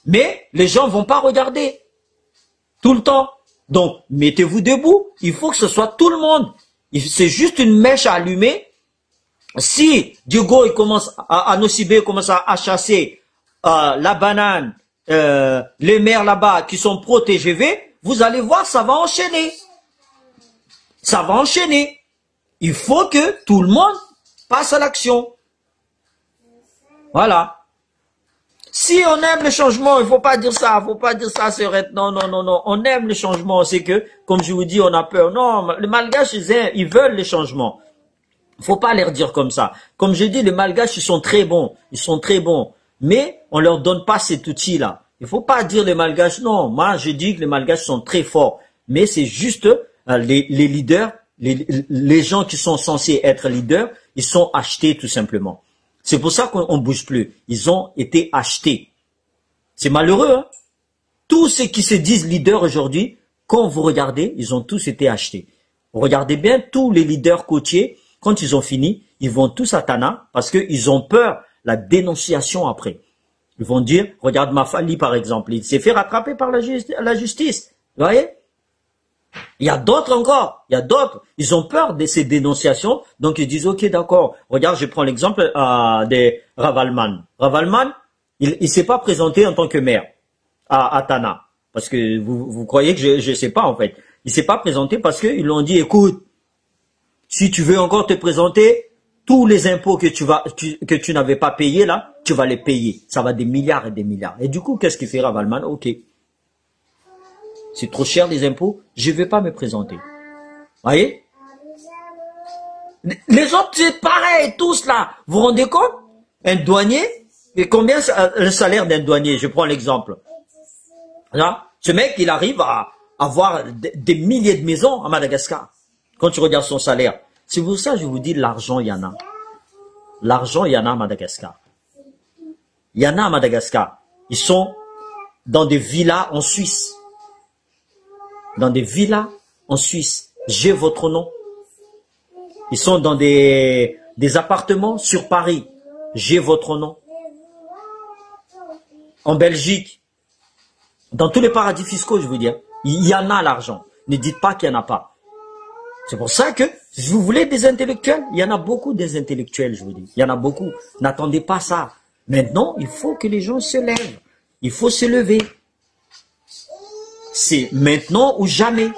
Mais les gens vont pas regarder. Tout le temps. Donc, mettez-vous debout. Il faut que ce soit tout le monde. C'est juste une mèche à allumer. Si Diogo il commence à Nosibé commence à chasser la banane, les maires là-bas qui sont pro-TGV, vous allez voir, ça va enchaîner. Ça va enchaîner. Il faut que tout le monde passe à l'action. Voilà. Si on aime le changement, il faut pas dire ça, c'est vrai. Non, non, non, non. On aime le changement, c'est que, comme je vous dis, on a peur. Non, les Malgaches, ils veulent le changement. Faut pas leur dire comme ça. Comme je dis, les Malgaches, ils sont très bons. Ils sont très bons. Mais on leur donne pas cet outil-là. Il faut pas dire les Malgaches. Non, moi, je dis que les Malgaches sont très forts. Mais c'est juste les leaders, les gens qui sont censés être leaders, ils sont achetés tout simplement. C'est pour ça qu'on bouge plus. Ils ont été achetés. C'est malheureux, hein? Tous ceux qui se disent leaders aujourd'hui, quand vous regardez, ils ont tous été achetés. Regardez bien, tous les leaders côtiers, quand ils ont fini, ils vont tous à Tana parce qu'ils ont peur la dénonciation après. Ils vont dire, regarde Mafali par exemple, il s'est fait rattraper par la justice. Vous voyez? Il y a d'autres encore, il y a d'autres. Ils ont peur de ces dénonciations, donc ils disent, ok, d'accord. Regarde, je prends l'exemple de Ravalman. Ravalman, il s'est pas présenté en tant que maire à Tana. Parce que vous croyez que je sais pas en fait. Il s'est pas présenté parce qu'ils lui ont dit, écoute, si tu veux encore te présenter, tous les impôts que tu n'avais pas payés là, tu vas les payer. Ça va des milliards et des milliards. Et du coup, qu'est-ce qu'il fait Ravalman? Ok. C'est trop cher les impôts, je ne vais pas me présenter. Voyez? Les autres, c'est pareil, tous là. Vous vous rendez compte? Un douanier, et combien le salaire d'un douanier? Je prends l'exemple. Ce mec, il arrive à avoir des milliers de maisons à Madagascar. Quand tu regardes son salaire. C'est pour ça que je vous dis, l'argent, il y en a. L'argent, il y en a à Madagascar. Il y en a à Madagascar. Ils sont dans des villas en Suisse. Dans des villas en Suisse. J'ai votre nom. Ils sont dans des appartements sur Paris. J'ai votre nom. En Belgique. Dans tous les paradis fiscaux, je vous dis. Il y en a l'argent. Ne dites pas qu'il n'y en a pas. C'est pour ça que, si vous voulez des intellectuels, il y en a beaucoup des intellectuels, je vous dis. Il y en a beaucoup. N'attendez pas ça. Maintenant, il faut que les gens se lèvent. Il faut se lever. C'est maintenant ou jamais.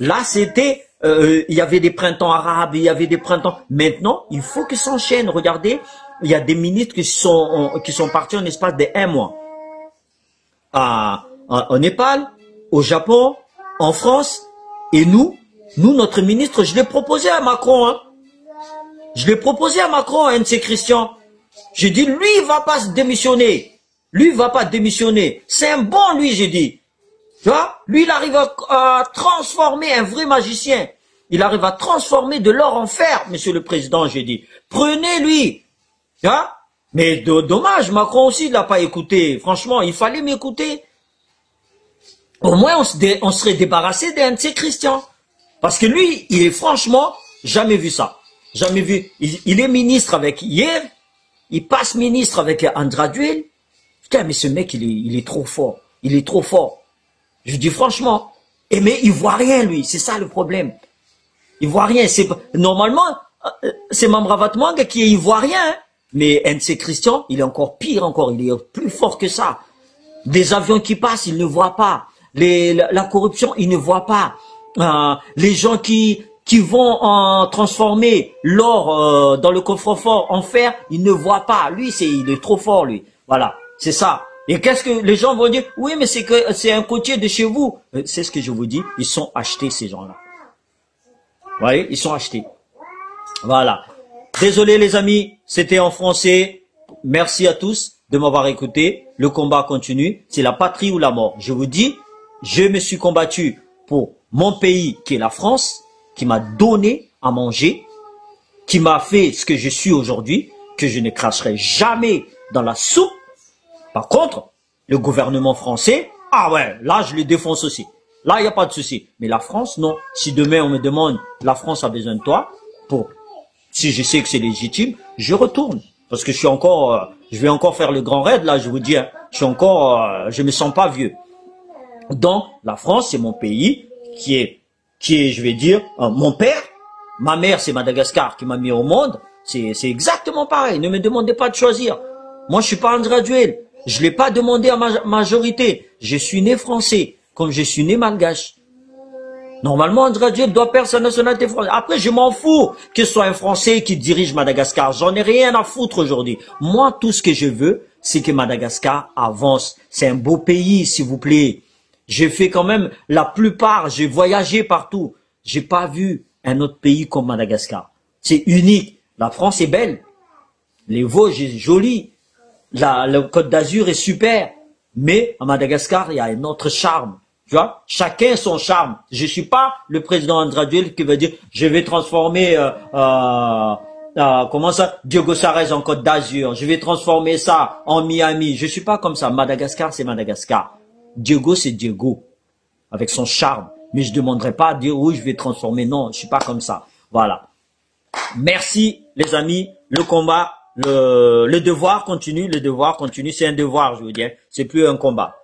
Là, c'était, il y avait des printemps arabes, il y avait des printemps. Maintenant, il faut que ça s'enchaîne. Regardez, il y a des ministres qui sont partis en espace de 1 mois. En Népal, au Japon, en France, et nous, notre ministre, je l'ai proposé à Macron, hein. Je l'ai proposé à Macron, un de ces Christians. J'ai dit, lui, il va pas se démissionner. Lui, il va pas démissionner. C'est un bon, lui, j'ai dit. Tu vois? Lui, il arrive à transformer un vrai magicien. Il arrive à transformer de l'or en fer, monsieur le président, j'ai dit. Prenez-lui. Tu vois? Mais dommage, Macron aussi, il l'a pas écouté. Franchement, il fallait m'écouter. Au moins, on serait débarrassé d'un de ces Christians. Parce que lui, il est franchement, jamais vu ça. Jamais vu. Il est ministre avec hier. Il passe ministre avec Andraduel. Putain, mais ce mec, il est trop fort. Il est trop fort. Je dis franchement. Mais il voit rien, lui. C'est ça le problème. Il voit rien. Normalement, c'est Mamravat Manga qui est ivoirien. Hein. Mais NC Christian, il est encore pire encore. Il est plus fort que ça. Des avions qui passent, il ne voit pas. La corruption, il ne voit pas. Les gens qui vont transformer l'or dans le coffre-fort en fer, il ne voit pas. Lui, il est trop fort, lui. Voilà, c'est ça. Et qu'est-ce que les gens vont dire? Oui, mais c'est un côtier de chez vous. C'est ce que je vous dis. Ils sont achetés, ces gens-là. Vous voyez, ils sont achetés. Voilà. Désolé, les amis, c'était en français. Merci à tous de m'avoir écouté. Le combat continue. C'est la patrie ou la mort. Je vous dis, je me suis combattu pour mon pays qui est la France, qui m'a donné à manger, qui m'a fait ce que je suis aujourd'hui, que je ne cracherai jamais dans la soupe. Par contre, le gouvernement français, ah ouais, là je le défonce aussi. Là, il n'y a pas de souci. Mais la France, non. Si demain on me demande, la France a besoin de toi, si je sais que c'est légitime, je retourne. Parce que je vais encore faire le grand raid, là, je vous dis, hein, je me sens pas vieux. Donc, la France, c'est mon pays, qui est, je vais dire, mon père. Ma mère, c'est Madagascar qui m'a mis au monde. C'est exactement pareil. Ne me demandez pas de choisir. Moi, je suis pas Andraduel. Je l'ai pas demandé à ma majorité. Je suis né français, comme je suis né malgache. Normalement, Andraduel doit perdre sa nationalité française. Après, je m'en fous que ce soit un Français qui dirige Madagascar. J'en ai rien à foutre aujourd'hui. Moi, tout ce que je veux, c'est que Madagascar avance. C'est un beau pays, s'il vous plaît. J'ai fait quand même la plupart, j'ai voyagé partout. J'ai pas vu un autre pays comme Madagascar. C'est unique. La France est belle. Les Vosges est joli. Le Côte d'Azur est super. Mais à Madagascar, il y a un autre charme. Tu vois, chacun son charme. Je suis pas le président Andrade qui va dire je vais transformer comment ça, Diogo Sarez en Côte d'Azur. Je vais transformer ça en Miami. Je suis pas comme ça. Madagascar, c'est Madagascar. Diogo, c'est Diogo avec son charme. Mais je demanderai pas à dire oui, je vais transformer. Non, je suis pas comme ça. Voilà. Merci les amis. Le combat, le devoir continue. Le devoir continue. C'est un devoir, je veux dire. C'est plus un combat.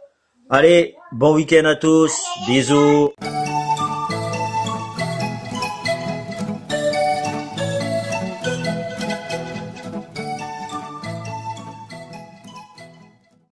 Allez, bon week-end à tous. Bisous.